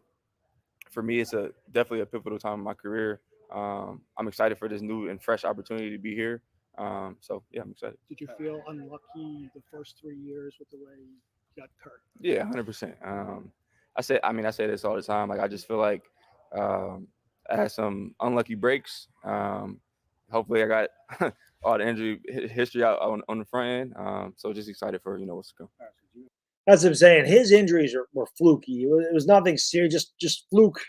for me, it's definitely a pivotal time in my career. I'm excited for this new and fresh opportunity to be here. I'm excited. Did you feel unlucky the first 3 years with the way you got hurt? Yeah, 100%. I say this all the time. Like I just feel like I had some unlucky breaks. Hopefully, I got all the injury history out on the front end. So just excited for what's to come. That's what I'm saying. His injuries were fluky. It was nothing serious, just fluke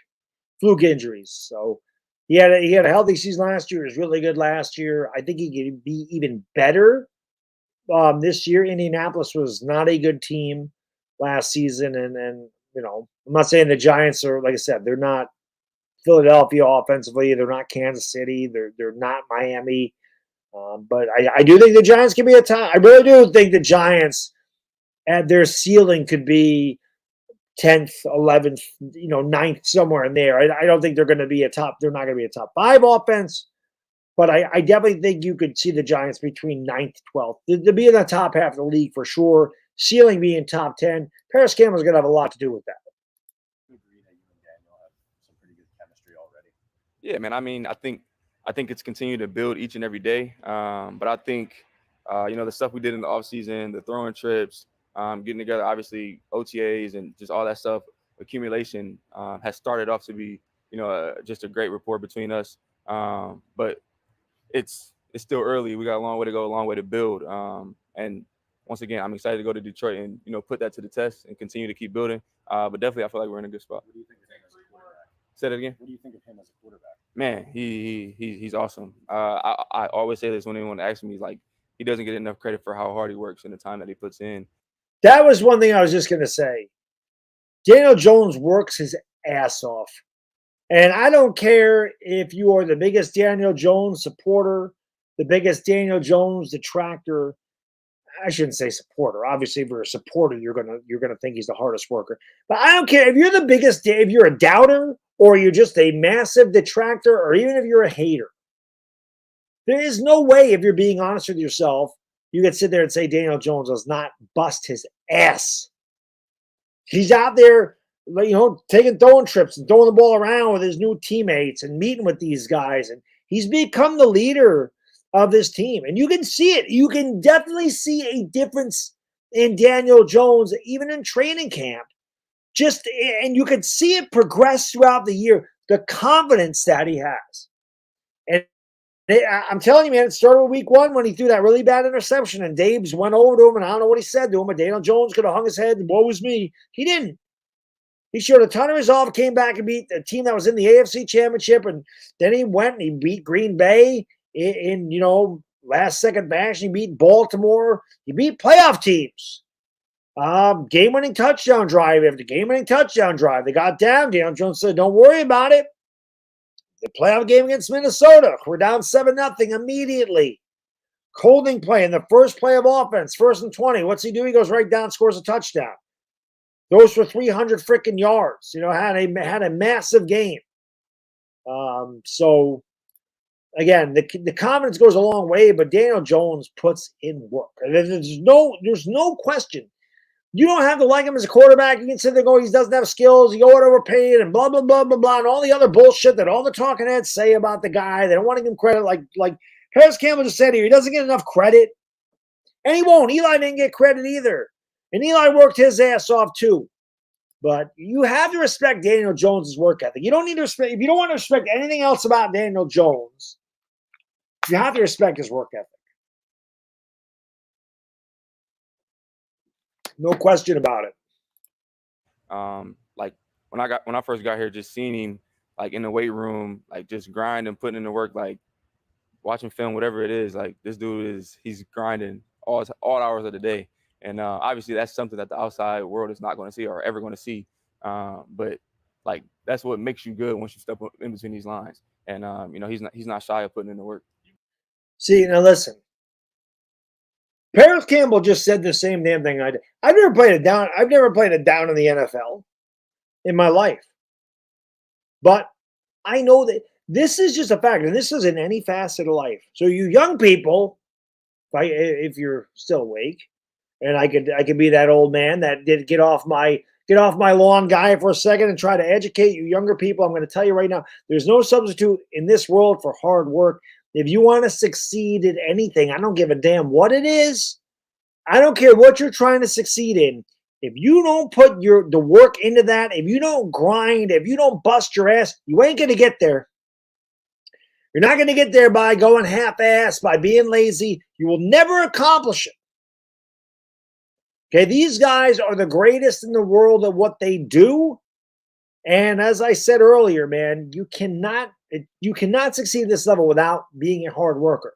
injuries. So. He had a healthy season last year. He was really good last year. I think he could be even better this year. Indianapolis was not a good team last season, and I'm not saying the Giants are, like I said, they're not Philadelphia offensively. They're not Kansas City. They're not Miami. But I do think the Giants can be a top. I really do think the Giants at their ceiling could be 10th, 11th, 9th, somewhere in there. I don't think they're going to be they're not going to be a top 5 offense, But I definitely think you could see the Giants between 9th to 12th. To be in the top half of the league for sure. Ceiling being top 10. Paris Campbell's going to have a lot to do with that. Yeah, man. I mean, I think it's continued to build each and every day. But I think, the stuff we did in the offseason, the throwing trips, getting together, obviously OTAs and just all that stuff, accumulation has started off to be, just a great rapport between us. But it's still early. We got a long way to go, a long way to build. And once again, I'm excited to go to Detroit and, put that to the test and continue to keep building. But definitely I feel like we're in a good spot. What do you think of him as a quarterback? Say that again? What do you think of him as a quarterback? Man, he's awesome. I always say this when anyone asks me, like, he doesn't get enough credit for how hard he works and the time that he puts in. That was one thing I was just going to say. Daniel Jones works his ass off. And I don't care if you are the biggest Daniel Jones supporter, the biggest Daniel Jones detractor. I shouldn't say supporter. Obviously, if you're a supporter, you're gonna think he's the hardest worker. But I don't care if you're the biggest, if you're a doubter or you're just a massive detractor, or even if you're a hater. There is no way, if you're being honest with yourself, you can sit there and say Daniel Jones does not bust his ass. He's out there, taking throwing trips and throwing the ball around with his new teammates and meeting with these guys. And he's become the leader of this team. And you can see it. You can definitely see a difference in Daniel Jones, even in training camp. And you can see it progress throughout the year, the confidence that he has. And I'm telling you, man, it started with week 1 when he threw that really bad interception and Daboll went over to him, and I don't know what he said to him, but Daniel Jones could have hung his head and woe was me. He didn't. He showed a ton of resolve, came back and beat a team that was in the AFC Championship, and then he went and he beat Green Bay in last-second bash. He beat Baltimore. He beat playoff teams. Game-winning touchdown drive after game-winning touchdown drive. They got down. Daniel Jones said, don't worry about it. The playoff game against Minnesota, we're down 7-0 immediately. Holding play in the first play of offense, 1st and 20. What's he do? He goes right down, scores a touchdown. Those for 300 freaking yards. Had a massive game. So again, the confidence goes a long way, but Daniel Jones puts in work. There's no question. You don't have to like him as a quarterback. You can sit there and go, he doesn't have skills, he got overpaid, and blah, blah, blah, blah, blah, and all the other bullshit that all the talking heads say about the guy. They don't want to give him credit. Like Paris Campbell just said here, he doesn't get enough credit. And he won't. Eli didn't get credit either. And Eli worked his ass off too. But you have to respect Daniel Jones' work ethic. You don't need to respect, if you don't want to respect anything else about Daniel Jones, you have to respect his work ethic. No question about it. Like when I first got here, just seeing him like in the weight room, like just grinding, putting in the work, like watching film, whatever it is, like this dude he's grinding all hours of the day. And obviously that's something that the outside world is not going to see or ever going to see. But like that's what makes you good once you step in between these lines. And he's not shy of putting in the work. See, now listen. Paris Campbell just said the same damn thing I did. I've never played it down in the NFL in my life. But I know that this is just a fact, and this is in any facet of life. So you young people, if you're still awake, and I could be that old man that did get off my lawn guy for a second and try to educate you younger people. I'm going to tell you right now, there's no substitute in this world for hard work. If you want to succeed at anything, I don't give a damn what it is. I don't care what you're trying to succeed in. If you don't put the work into that, if you don't grind, if you don't bust your ass, you ain't going to get there. You're not going to get there by going half-ass, by being lazy. You will never accomplish it. Okay, these guys are the greatest in the world at what they do. And as I said earlier, man, you cannot succeed at this level without being a hard worker.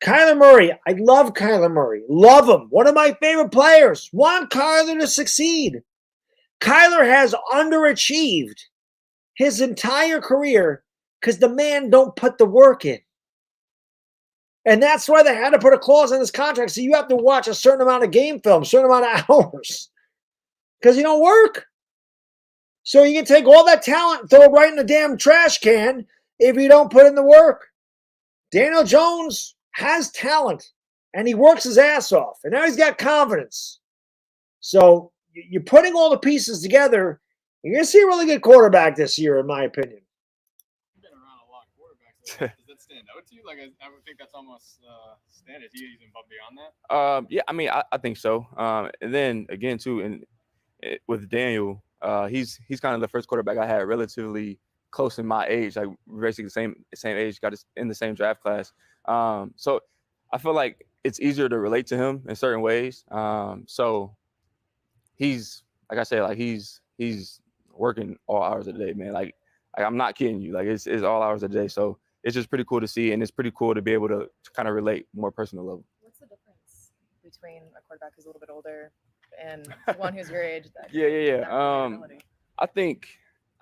Kyler Murray, I love Kyler Murray. Love him. One of my favorite players. Want Kyler to succeed. Kyler has underachieved his entire career because the man don't put the work in. And that's why they had to put a clause in his contract. So you have to watch a certain amount of game film, a certain amount of hours. Because you don't work. So you can take all that talent and throw it right in the damn trash can if you don't put in the work. Daniel Jones has talent, and he works his ass off, and now he's got confidence. So you're putting all the pieces together. You're going to see a really good quarterback this year, in my opinion. You've been around a lot of quarterbacks. So does that stand out to you? Like, I would think that's almost standard. Is he even above beyond that? Yeah, I mean, I think so. And then again, too, with Daniel, he's kind of the first quarterback I had relatively close in my age, like basically the same age, got us in the same draft class. So I feel like it's easier to relate to him in certain ways. So he's, like I said, like he's working all hours of the day, man. Like I'm not kidding you. Like it's all hours of the day. So it's just pretty cool to see, and it's pretty cool to be able to kind of relate more personal level. What's the difference between a quarterback who's a little bit older and one who's your age? Yeah.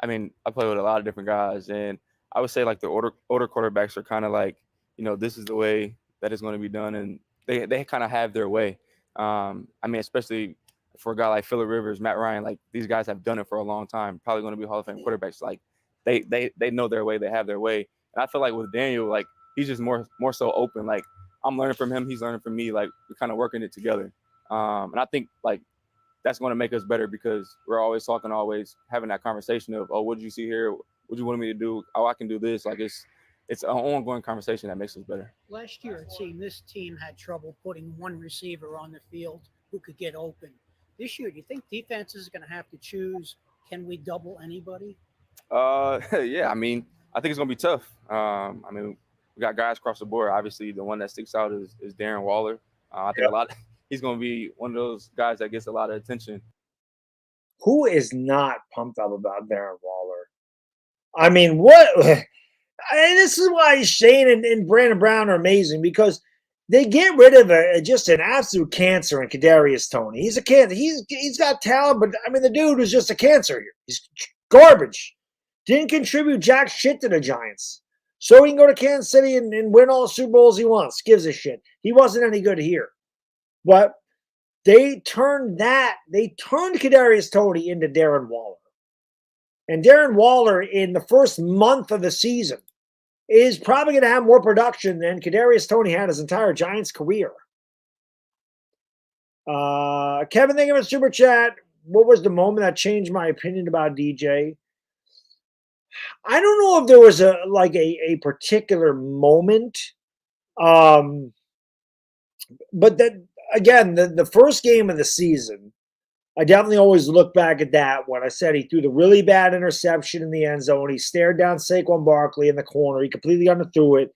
I mean, I play with a lot of different guys, and I would say like the older quarterbacks are kind of like, this is the way that it's going to be done, and they kind of have their way. I mean, especially for a guy like Phillip Rivers, Matt Ryan, like these guys have done it for a long time, probably going to be Hall of Fame quarterbacks. Like they know their way, they have their way. And I feel like with Daniel, like he's just more so open. Like I'm learning from him, he's learning from me. Like we're kind of working it together. And I think like that's going to make us better because we're always talking, always having that conversation of, oh, what did you see here? What you want me to do? Oh, I can do this. Like it's an ongoing conversation that makes us better. Last year, it seemed this team had trouble putting one receiver on the field who could get open. This year, do you think defenses are going to have to choose, can we double anybody? Yeah, I mean, I think it's going to be tough. I mean, we got guys across the board. Obviously, the one that sticks out is Darren Waller. I think he's going to be one of those guys that gets a lot of attention. Who is not pumped up about Darren Waller? I mean, what? And this is why Shane and Brandon Brown are amazing because they get rid of just an absolute cancer in Kadarius Toney. He's a cancer. He's got talent, but I mean, the dude was just a cancer here. He's garbage. Didn't contribute jack shit to the Giants. So he can go to Kansas City and win all the Super Bowls he wants. Gives a shit. He wasn't any good here. But they turned Kadarius Toney into Darren Waller. And Darren Waller in the first month of the season is probably going to have more production than Kadarius Toney had his entire Giants career. Kevin, thank you for the super chat. What was the moment that changed my opinion about DJ? I don't know if there was a particular moment. But that again, the first game of the season, I definitely always look back at that when I said he threw the really bad interception in the end zone. He stared down Saquon Barkley in the corner. He completely underthrew it.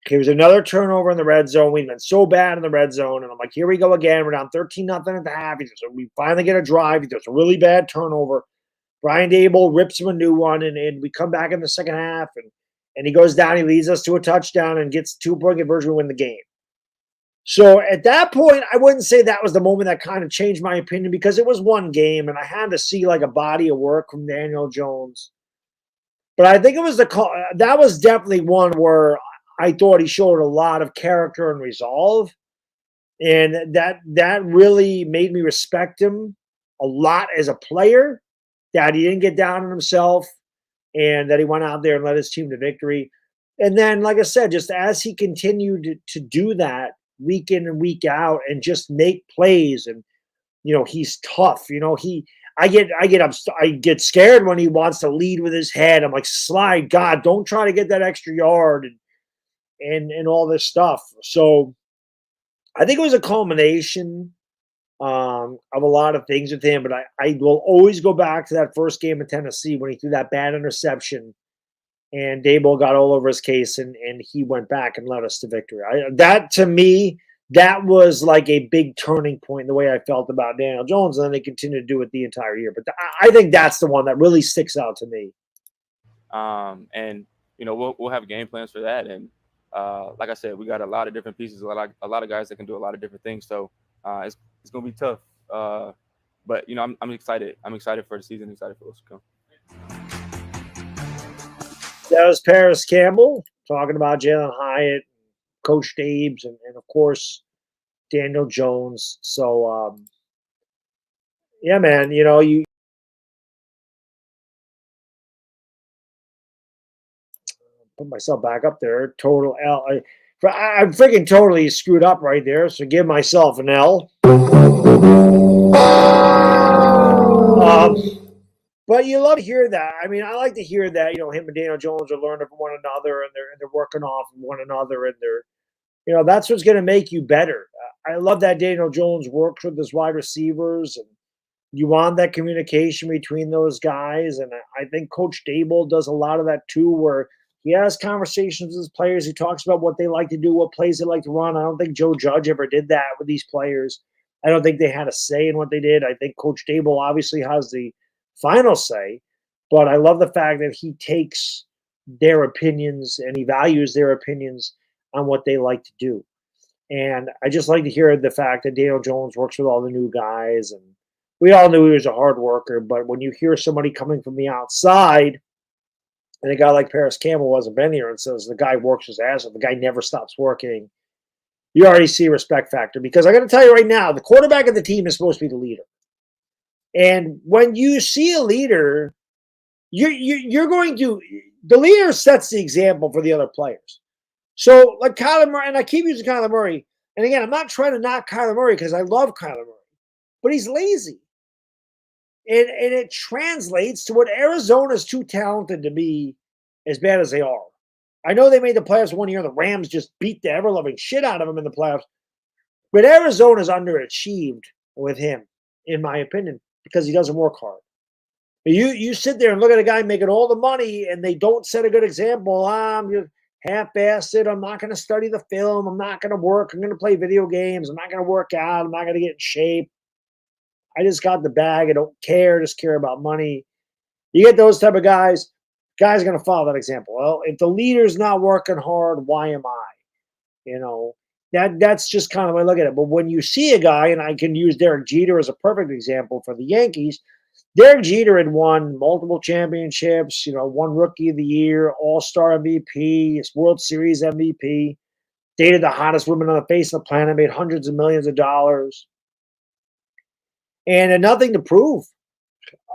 There was another turnover in the red zone. We've been so bad in the red zone. And I'm like, here we go again. We're down 13-0 at the half. We finally get a drive. He does a really bad turnover. Brian Daboll rips him a new one. And we come back in the second half. And he goes down. He leads us to a touchdown and gets 2-point conversion to win the game. So at that point, I wouldn't say that was the moment that kind of changed my opinion because it was one game and I had to see like a body of work from Daniel Jones. But I think it was that was definitely one where I thought he showed a lot of character and resolve. And that really made me respect him a lot as a player, that he didn't get down on himself and that he went out there and led his team to victory. And then, like I said, just as he continued to do that, week in and week out and just make plays and he's tough. I get scared when he wants to lead with his head. I'm like, slide, God, don't try to get that extra yard and all this stuff. So I think it was a culmination of a lot of things with him, but I will always go back to that first game in Tennessee when he threw that bad interception and Daboll got all over his case, and he went back and led us to victory. To me, that was like a big turning point in the way I felt about Daniel Jones, and then they continued to do it the entire year. But I think that's the one that really sticks out to me. And we'll have game plans for that. And like I said, we got a lot of different pieces, a lot of guys that can do a lot of different things. So it's going to be tough. But I'm excited. I'm excited for the season. Excited for what's to come. That was Paris Campbell talking about Jalen Hyatt, Coach Dabes, and of course, Daniel Jones. So, yeah, man, put myself back up there. Total L. I'm freaking totally screwed up right there. So give myself an L. But you love to hear that. I mean, I like to hear that. Him and Daniel Jones are learning from one another, and they're working off of one another, and that's what's going to make you better. I love that Daniel Jones works with his wide receivers, and you want that communication between those guys. And I think Coach Daboll does a lot of that too, where he has conversations with his players. He talks about what they like to do, what plays they like to run. I don't think Joe Judge ever did that with these players. I don't think they had a say in what they did. I think Coach Daboll obviously has the final say, but I love the fact that he takes their opinions and he values their opinions on what they like to do. And I just like to hear the fact that Daniel Jones works with all the new guys, and we all knew he was a hard worker, but when you hear somebody coming from the outside, and a guy like Paris Campbell wasn't been here and says the guy works his ass off, the guy never stops working, you already see a respect factor. Because I got to tell you right now, the quarterback of the team is supposed to be the leader. And when you see a leader, you're going to – the leader sets the example for the other players. So, like Kyler Murray, and I keep using Kyler Murray, and again, I'm not trying to knock Kyler Murray because I love Kyler Murray, but he's lazy. And it translates to what Arizona's too talented to be as bad as they are. I know they made the playoffs one year. The Rams just beat the ever-loving shit out of them in the playoffs. But Arizona's underachieved with him, in my opinion, because he doesn't work hard. You sit there and look at a guy making all the money, and they don't set a good example. I'm just half-assed. I'm not going to study the film. I'm not going to work. I'm going to play video games. I'm not going to work out. I'm not going to get in shape. I just got the bag. I don't care. Just care about money. You get those type of guys. Guys are going to follow that example. Well, if the leader's not working hard, why am I? That's just kind of the way I look at it. But when you see a guy, and I can use Derek Jeter as a perfect example for the Yankees, Derek Jeter had won multiple championships, won Rookie of the Year, All-Star MVP, World Series MVP, dated the hottest woman on the face of the planet, made hundreds of millions of dollars, and had nothing to prove.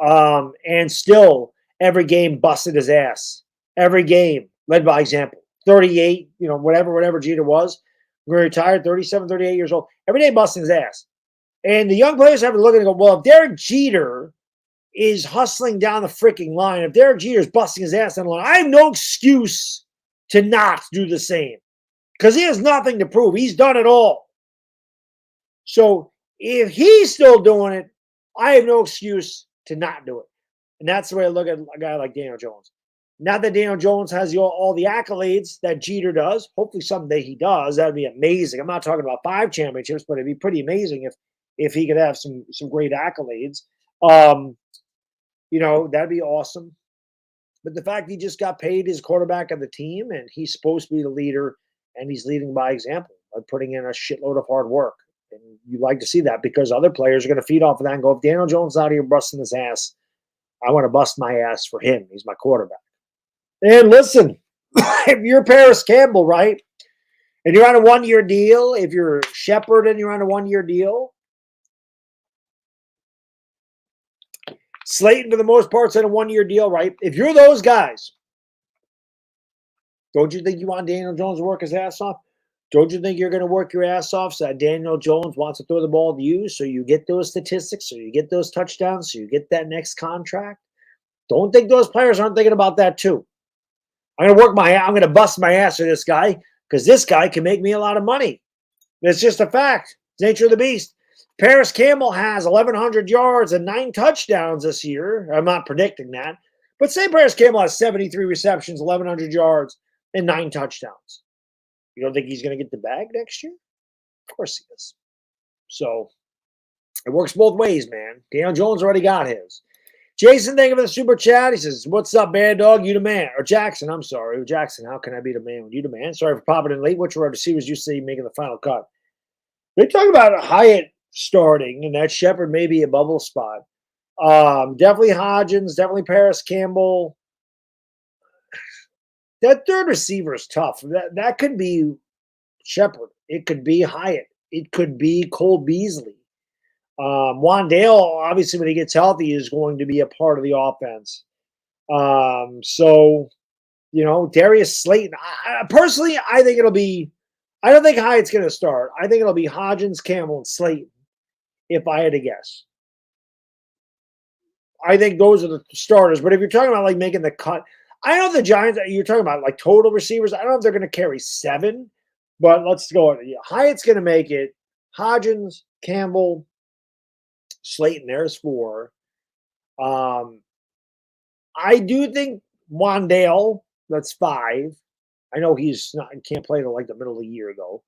And still, every game busted his ass. Every game, led by example. 38, whatever Jeter was. When he retired, 37, 38 years old. Every day busting his ass. And the young players have to look at it and go, well, if Derek Jeter is hustling down the freaking line, if Derek Jeter is busting his ass down the line, I have no excuse to not do the same. Because he has nothing to prove. He's done it all. So if he's still doing it, I have no excuse to not do it. And that's the way I look at a guy like Daniel Jones. Not that Daniel Jones has all the accolades that Jeter does. Hopefully someday he does. That would be amazing. I'm not talking about 5 championships, but it'd be pretty amazing if he could have some great accolades. That'd be awesome. But the fact he just got paid as quarterback of the team, and he's supposed to be the leader, and he's leading by example by putting in a shitload of hard work. And you like to see that because other players are going to feed off of that and go, if Daniel Jones is out here busting his ass, I want to bust my ass for him. He's my quarterback. And listen, if you're Paris Campbell, right, and you're on a 1-year deal, if you're Shepard and you're on a 1-year deal, Slayton, for the most part, is on a 1-year deal, right? If you're those guys, don't you think you want Daniel Jones to work his ass off? Don't you think you're going to work your ass off so that Daniel Jones wants to throw the ball to you so you get those statistics, so you get those touchdowns, so you get that next contract? Don't think those players aren't thinking about that too. I'm going to bust my ass for this guy because this guy can make me a lot of money. It's just a fact. It's the nature of the beast. Paris Campbell has 1,100 yards and 9 touchdowns this year. I'm not predicting that. But say Paris Campbell has 73 receptions, 1,100 yards, and 9 touchdowns. You don't think he's going to get the bag next year? Of course he is. So it works both ways, man. Daniel Jones already got his. Jason, thank you for the super chat. He says, what's up, Baddog? You the man. Or Jackson, I'm sorry. Jackson, how can I be the man when you the man? Sorry for popping in late. Which wide receivers you see making the final cut? They talk about Hyatt starting, and that Shepard may be a bubble spot. Definitely Hodgins, definitely Paris Campbell. That third receiver is tough. That could be Shepard. It could be Hyatt. It could be Cole Beasley. Wandale, obviously, when he gets healthy, is going to be a part of the offense. So Darius Slayton. Personally, I think it'll be. I don't think Hyatt's going to start. I think it'll be Hodgins, Campbell, and Slayton. If I had to guess, I think those are the starters. But if you're talking about like making the cut, I know the Giants. You're talking about like total receivers. I don't know if they're going to carry 7, but let's go. Hyatt's going to make it. Hodgins, Campbell, Slayton. There's 4. I do think Wandale. That's 5. I know he can't play till like the middle of the year though.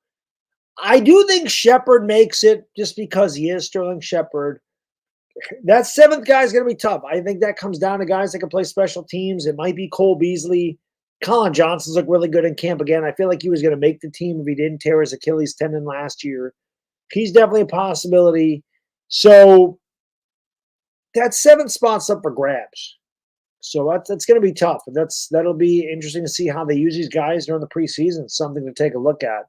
I do think Shepard makes it just because he is Sterling Shepard. That 7th guy is going to be tough. I think that comes down to guys that can play special teams. It might be Cole Beasley. Colin Johnson's looked really good in camp again. I feel like he was going to make the team if he didn't tear his Achilles tendon last year. He's definitely a possibility. So that 7th spot's up for grabs. So that's going to be tough. That'll be interesting to see how they use these guys during the preseason. Something to take a look at,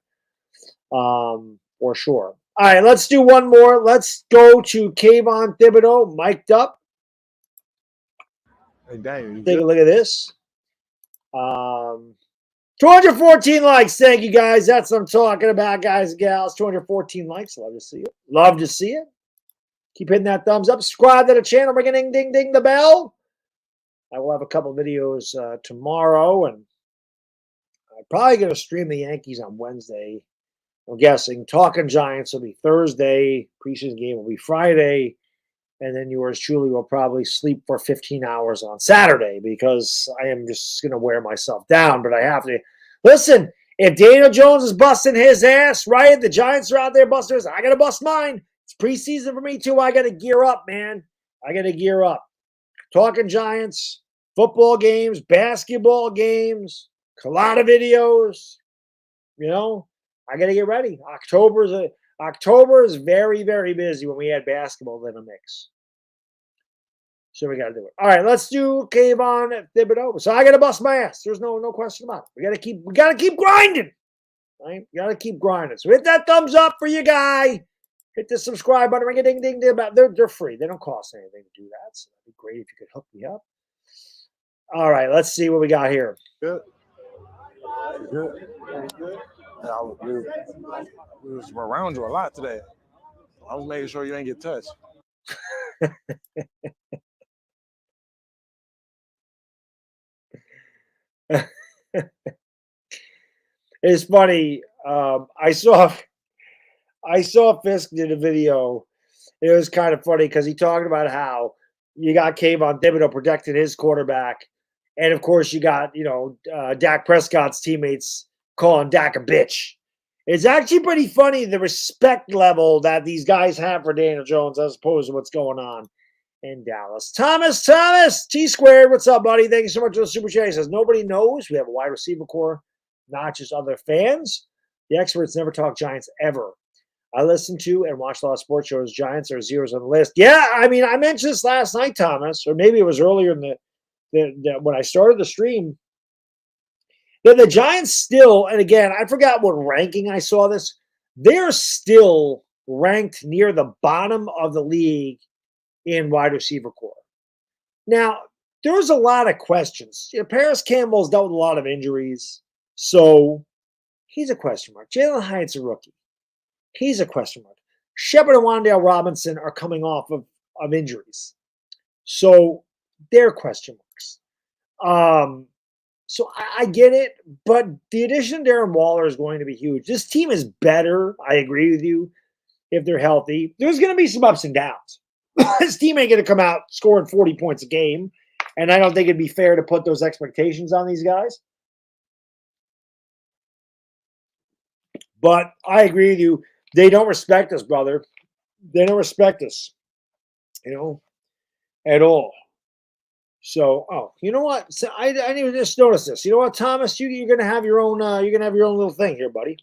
for sure. All right, let's do one more. Let's go to Kayvon Thibodeaux, mic'd up. Hey, Daniel, take a look at this. 214 likes. Thank you, guys. That's what I'm talking about, guys and gals. 214 likes. Love to see it. Love to see it. Keep hitting that thumbs up. Subscribe to the channel. Ring a ding, ding, ding the bell. I will have a couple videos tomorrow, and I'm probably going to stream the Yankees on Wednesday. I'm guessing Talking Giants will be Thursday. Preseason game will be Friday. And then yours truly will probably sleep for 15 hours on Saturday because I am just going to wear myself down. But I have to. Listen, if Daniel Jones is busting his ass, right? The Giants are out there busting his ass. I got to bust mine. It's preseason for me, too. I got to gear up, man. I got to gear up. Talking Giants, football games, basketball games, a lot of videos. I got to get ready. October is very, very busy when we add basketball in the mix. So we got to do it. All right, let's do Kayvon Thibodeaux. So I got to bust my ass. There's no question about it. We got to keep grinding. Right? We got to keep grinding. So hit that thumbs up for you, guy. Hit the subscribe button. Ring a ding ding ding. They're free. They don't cost anything to do that. So that'd be great if you could hook me up. All right, let's see what we got here. Good. Good. We was around you a lot today. I was making sure you ain't get touched. It's funny. I saw Fisk did a video. It was kind of funny because he talked about how you got Kayvon Thibodeaux protecting his quarterback, and of course you got Dak Prescott's teammates calling Dak a bitch. It's actually pretty funny the respect level that these guys have for Daniel Jones as opposed to what's going on in Dallas. Thomas, T squared. What's up, buddy? Thank you so much for the super chat. He says nobody knows we have a wide receiver core, not just other fans. The experts never talk Giants ever. I listen to and watch a lot of sports shows. Giants are zeros on the list. Yeah, I mean, I mentioned this last night, Thomas, or maybe it was earlier in the when I started the stream. That the Giants still, and again, I forgot what ranking I saw this. They're still ranked near the bottom of the league in wide receiver core. Now, there's a lot of questions. Paris Campbell's dealt with a lot of injuries, so he's a question mark. Jalen Hyatt's a rookie. He's a question mark. Shepard and Wandale Robinson are coming off of injuries, so they're question marks. So I get it, but the addition of Darren Waller is going to be huge. This team is better. I agree with you. If they're healthy, there's going to be some ups and downs. This team ain't going to come out scoring 40 points a game, and I don't think it'd be fair to put those expectations on these guys. But I agree with you. They don't respect us, brother. They don't respect us, at all. So, you know what? So I didn't even just notice this. You know what, Thomas? You're gonna have your own. You're gonna have your own little thing here, buddy.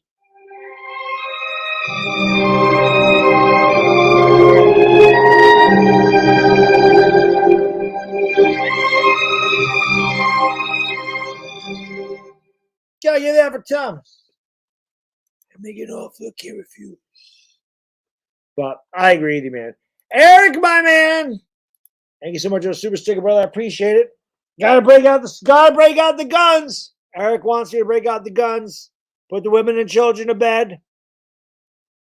Gotta get that for Thomas. I'm making off. Look here, refuse. But I agree with you, man. Eric, my man. Thank you so much for the super sticker, brother. I appreciate it. Gotta break out the guns. Eric wants you to break out the guns. Put the women and children to bed.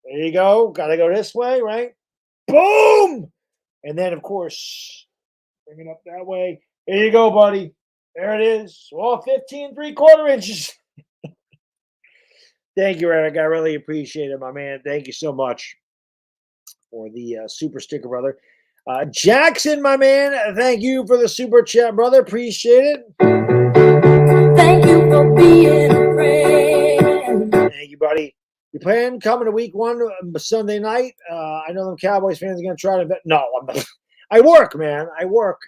There you go. Gotta go this way, right? Boom! And then, of course, bring it up that way. There you go, buddy. There it is. All 15 3/4 inches. Thank you, Eric. I really appreciate it, my man. Thank you so much for the super sticker, brother. Jackson, my man, thank you for the super chat, brother. Appreciate it. Thank you for being a friend. Thank you, buddy. You plan coming to week 1 Sunday night? I know them Cowboys fans are going to try to bet. No, I'm not. I work, man. I work.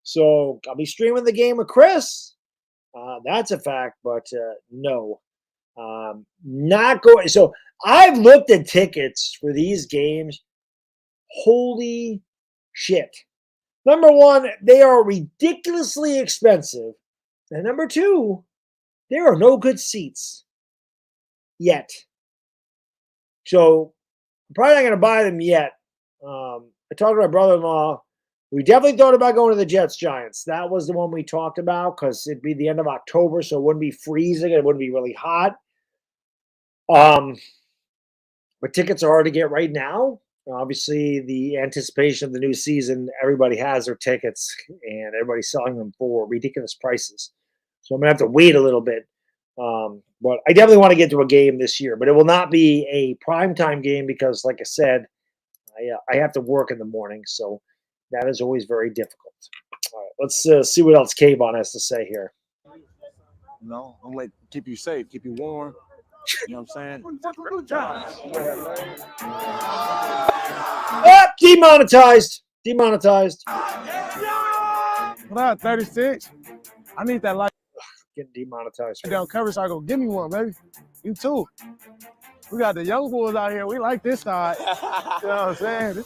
So I'll be streaming the game with Chris. That's a fact, but no. Not going. So I've looked at tickets for these games. Holy shit. Number 1, they are ridiculously expensive. And number 2, there are no good seats yet. So I'm probably not going to buy them yet. I talked to my brother-in-law. We definitely thought about going to the Jets-Giants. That was the one we talked about because it'd be the end of October, so it wouldn't be freezing. It wouldn't be really hot. But tickets are hard to get right now. Obviously, the anticipation of the new season, everybody has their tickets, and everybody's selling them for ridiculous prices. So I'm going to have to wait a little bit. But I definitely want to get to a game this year. But it will not be a primetime game because, like I said, I have to work in the morning. So that is always very difficult. All right, let's see what else Kayvon has to say here. No, I'm like keep you safe, keep you warm. You know what I'm saying? Ah, demonetized. Demonetized. What up, 36? I need that light. Getting demonetized. Down cover cycle. Give me one, baby. You too. We got the young boys out here. We like this side. You know what I'm saying?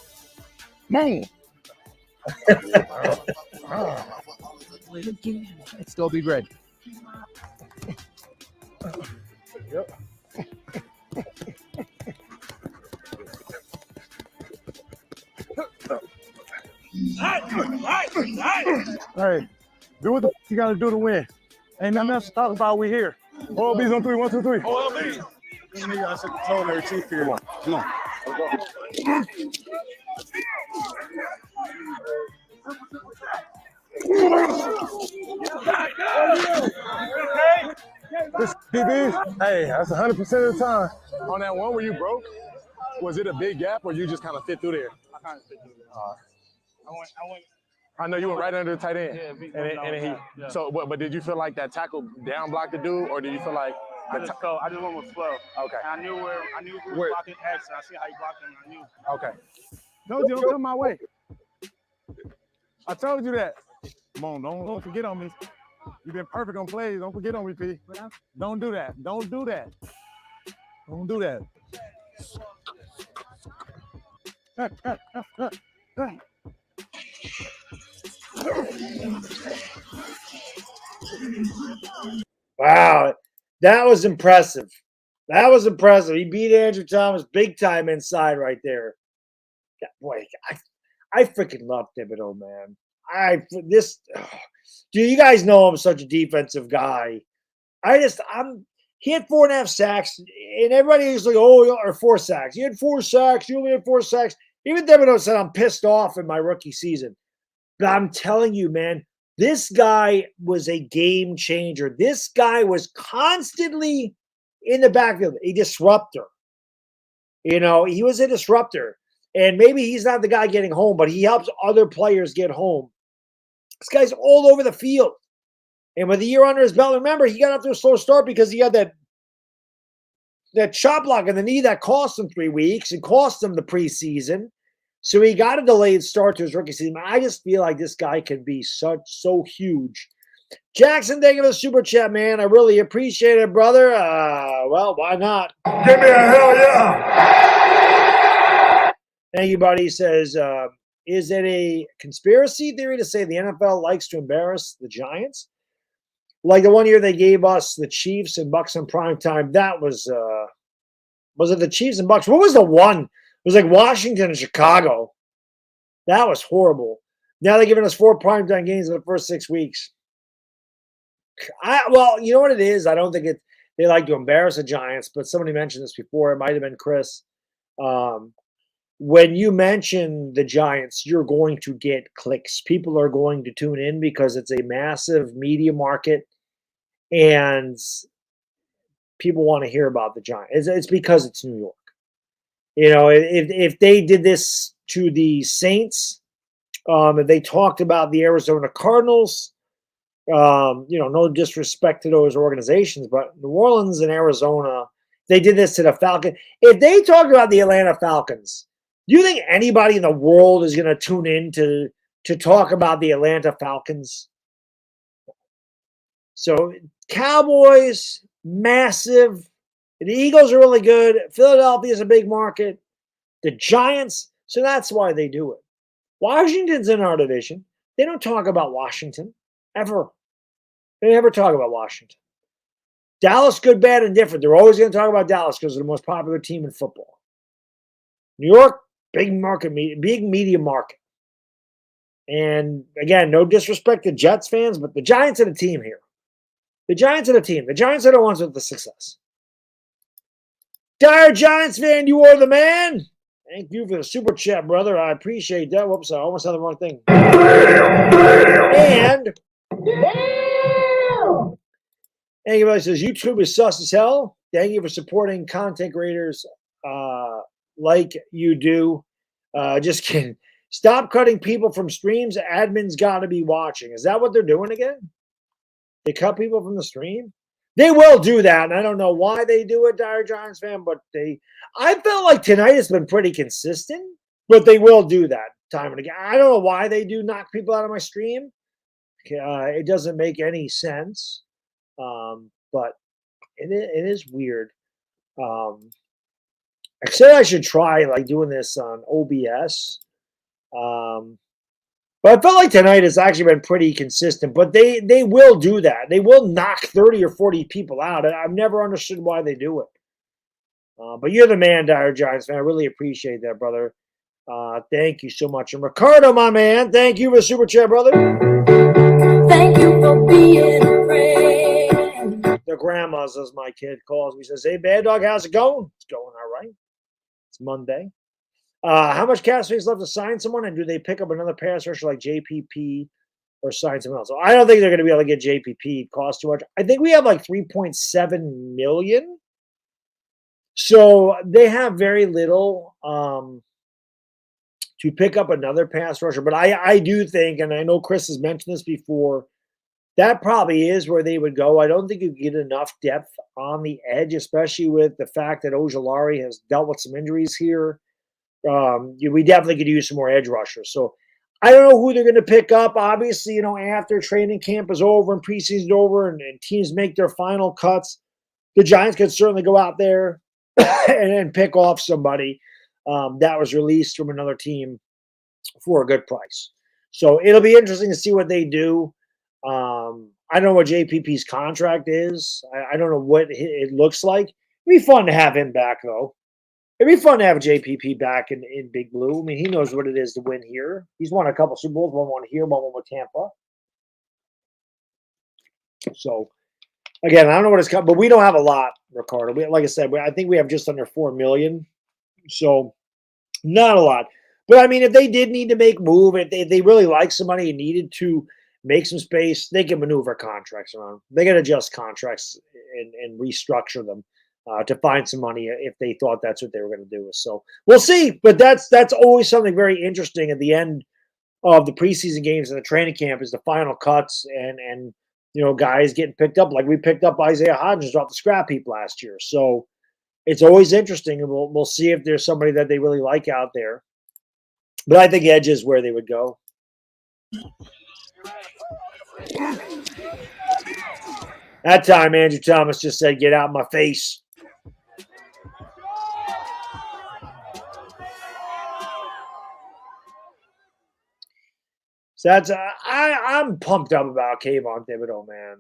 Man. It's still be great. Yep. Hey, do what the you gotta do to win. Ain't nothing else to talk about. We here. OLB's on 3, 1, 2, 3. OLB. Nigga, I said culinary chief here. Come on. This DB, hey, that's 100% of the time. On that one where you broke, was it a big gap or you just kind of fit through there? I kind of fit through there. I went. I know you went right under the tight end. Yeah, and he. Yeah. So, but did you feel like that tackle down blocked the dude, or did you feel like? I just went with flow. Okay. And I knew where blocking X, and I see how you blocked him, and I knew. Okay. Told you don't come my way. I told you that. Come on, don't forget on me. You've been perfect on plays. Don't forget on me, P. Don't do that. Don't do that. Don't do that. Wow, that was impressive. That was impressive. He beat Andrew Thomas big time inside right there. Boy, I freaking love Thibodeaux, man. Dude, you guys know I'm such a defensive guy. He had 4.5 sacks, and everybody was like, or 4 sacks. He had 4 sacks. You only had 4 sacks. Even Thibodeaux said I'm pissed off in my rookie season. But I'm telling you, man, this guy was a game changer. This guy was constantly in the backfield, a disruptor. You know, he was a disruptor. And maybe he's not the guy getting home, but he helps other players get home. This guy's all over the field. And with a year under his belt, remember, he got off to a slow start because he had that chop block in the knee that cost him 3 weeks and cost him the preseason. So he got a delayed start to his rookie season. I just feel like this guy can be so huge. Jackson, thank you for the super chat, man. I really appreciate it, brother. Well, why not? Give me a hell yeah. Thank you, buddy. He says, is it a conspiracy theory to say the NFL likes to embarrass the Giants? Like the one year they gave us the Chiefs and Bucks in prime time. That was it the Chiefs and Bucks? What was the one? It was like Washington and Chicago. That was horrible. Now they're giving us 4 primetime games in the first 6 weeks. Well, you know what it is? I don't think they like to embarrass the Giants, but somebody mentioned this before. It might have been Chris. When you mention the Giants, you're going to get clicks. People are going to tune in because it's a massive media market, and people want to hear about the Giants. It's because it's New York. If they did this to the Saints, if they talked about the Arizona Cardinals, no disrespect to those organizations, but New Orleans and Arizona, they did this to the Falcons. If they talked about the Atlanta Falcons, do you think anybody in the world is going to tune in to talk about the Atlanta Falcons? So Cowboys, massive. The Eagles are really good. Philadelphia is a big market. The Giants, so that's why they do it. Washington's in our division. They don't talk about Washington, ever. They never talk about Washington. Dallas, good, bad, and different. They're always going to talk about Dallas because they're the most popular team in football. New York, big market, big media market. And again, no disrespect to Jets fans, but the Giants are the team here. The Giants are the team. The Giants are the ones with the success. Dire Giants fan, you are the man. Thank you for the super chat, brother. I appreciate that. Whoops, I almost said the wrong thing. And anybody says YouTube is sus as hell. Thank you for supporting content creators like you do. Just kidding. Stop cutting people from streams. Admin's got to be watching. Is that what they're doing again? They cut people from the stream? They will do that, and I don't know why they do it, Dire Giants fan, but I felt like tonight has been pretty consistent, but they will do that time and again. I don't know why they do knock people out of my stream. It doesn't make any sense, but it is weird. I said I should try like doing this on OBS, but I felt like tonight has actually been pretty consistent. But they will do that. They will knock 30 or 40 people out. I've never understood why they do it. But you're the man, Dire Giants fan. I really appreciate that, brother. Thank you so much. And Ricardo, my man, thank you for the super chat, brother. Thank you for being a friend. The grandmas, as my kid calls me, says, "Hey, Baddog, how's it going?" It's going all right. It's Monday. How much cap space left to sign someone, and do they pick up another pass rusher like JPP or sign someone else? So I don't think they're going to be able to get JPP. It costs too much. I think we have like $3.7 million. So they have very little to pick up another pass rusher. But I do think, and I know Chris has mentioned this before, that probably is where they would go. I don't think you get enough depth on the edge, especially with the fact that Ojulari has dealt with some injuries here. We definitely could use some more edge rushers. So I don't know who they're going to pick up. Obviously, after training camp is over and preseason over and teams make their final cuts, the Giants could certainly go out there and pick off somebody that was released from another team for a good price. So it'll be interesting to see what they do. I don't know what JPP's contract is. I don't know what it looks like. It'd be fun to have him back, though. It'd be fun to have JPP back in Big Blue. I mean, he knows what it is to win here. He's won a couple Super Bowls, one here, one with Tampa. So, again, I don't know what it's coming, but we don't have a lot, Ricardo. Like I said, I think we have just under $4 million. So, not a lot. But, I mean, if they did need to make a move, if they really like somebody and needed to make some space, they can maneuver contracts around. They can adjust contracts and restructure them. To find some money if they thought that's what they were going to do. So we'll see. But that's always something very interesting at the end of the preseason games and the training camp is the final cuts and guys getting picked up. Like we picked up Isaiah Hodgins off the scrap heap last year. So it's always interesting, and we'll see if there's somebody that they really like out there. But I think edge is where they would go. That time, Andrew Thomas just said, "Get out of my face." So that's I'm pumped up about Kayvon Thibodeaux, man.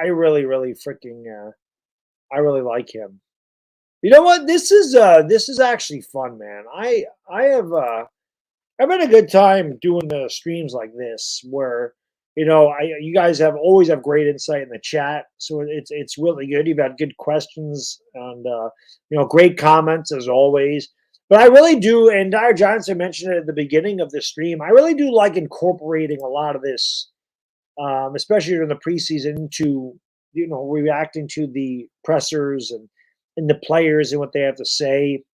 I really, really freaking I really like him. You know what? This is actually fun, man. I've had a good time doing the streams like this where you guys always have great insight in the chat, so it's really good. You've had good questions and great comments as always. But I really do, and Dire Giants, I mentioned it at the beginning of the stream, I really do like incorporating a lot of this, especially during the preseason, to reacting to the pressers and the players and what they have to say.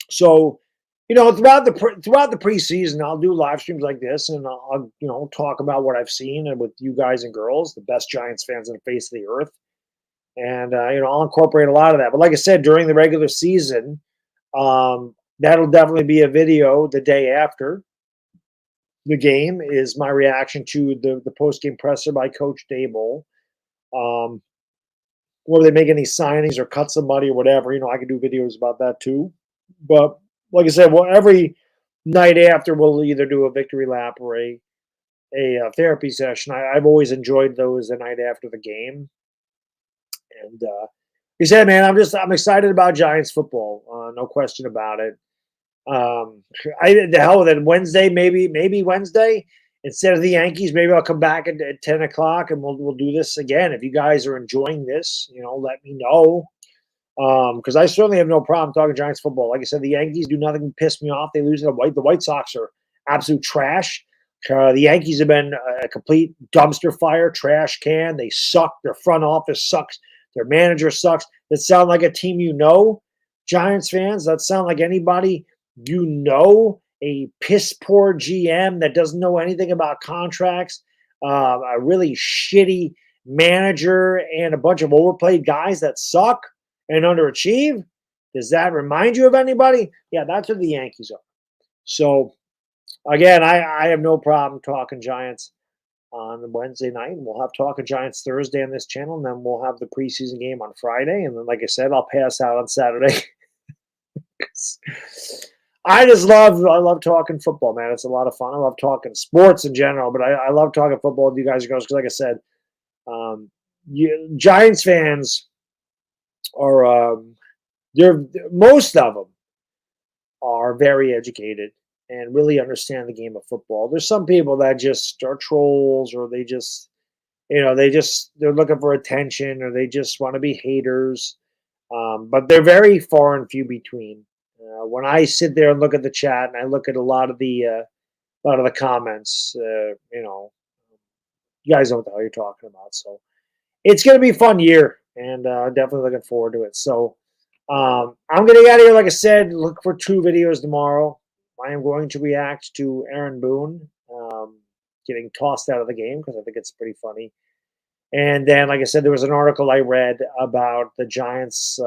So, throughout the preseason, I'll do live streams like this, and I'll talk about what I've seen and with you guys and girls, the best Giants fans on the face of the earth, and I'll incorporate a lot of that. But like I said, during the regular season, that'll definitely be a video the day after the game is my reaction to the post game presser by Coach Daboll. Whether they make any signings or cut somebody or whatever, I can do videos about that too. But like I said, every night after we'll either do a victory lap or a therapy session. I've always enjoyed those the night after the game. And like I said, man, I'm excited about Giants football. No question about it. The hell with it. Wednesday, maybe Wednesday instead of the Yankees. Maybe I'll come back at 10 o'clock and we'll do this again. If you guys are enjoying this, let me know. Because I certainly have no problem talking Giants football. Like I said, the Yankees do nothing to piss me off. They lose the White Sox are absolute trash. The Yankees have been a complete dumpster fire, trash can. They suck. Their front office sucks. Their manager sucks. That sound like a team Giants fans, that sound like anybody a piss poor GM that doesn't know anything about contracts, a really shitty manager, and a bunch of overplayed guys that suck and underachieve. Does that remind you of anybody? Yeah, that's what the Yankees are. So, again, I have no problem talking Giants on Wednesday night, and we'll have Talking Giants Thursday on this channel, and then we'll have the preseason game on Friday, and then, like I said, I'll pass out on Saturday. I love talking football, man. It's a lot of fun. I love talking sports in general, but I love talking football with you guys and girls because, like I said, Giants fans are most of them are very educated and really understand the game of football. There's some people that just are trolls, or they just they're looking for attention, or they just want to be haters. But they're very far and few between. When I sit there and look at the chat and I look at a lot of the comments, you guys know what the hell you're talking about. So it's going to be a fun year, and definitely looking forward to it. So I'm going to get out of here. Like I said, look for 2 videos tomorrow. I am going to react to Aaron Boone getting tossed out of the game because I think it's pretty funny. And then, like I said, there was an article I read about the Giants,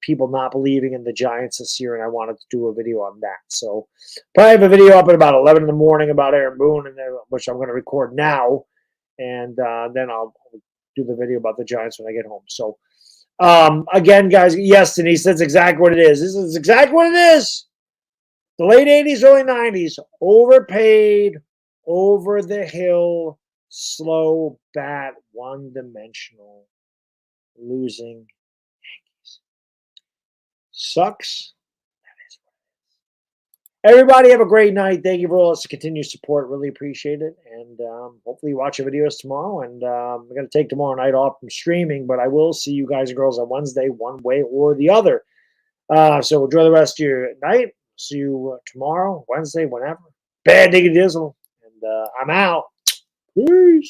people not believing in the Giants this year, and I wanted to do a video on that. So probably have a video up at about 11 in the morning about Aaron Boone, which I'm going to record now. And then I'll do the video about the Giants when I get home. So, again, guys, yes, Denise, that's exactly what it is. This is exactly what it is. The late 80s, early 90s, overpaid, over the hill, slow bat, one-dimensional, losing Yankees. Sucks. That is what it is. Everybody have a great night. Thank you for all this continued support. Really appreciate it. And hopefully you watch the videos tomorrow. And I'm going to take tomorrow night off from streaming, but I will see you guys and girls on Wednesday, one way or the other. So enjoy the rest of your night. See you tomorrow, Wednesday, whenever. Bad Diggity Dizzle. And I'm out. Peace.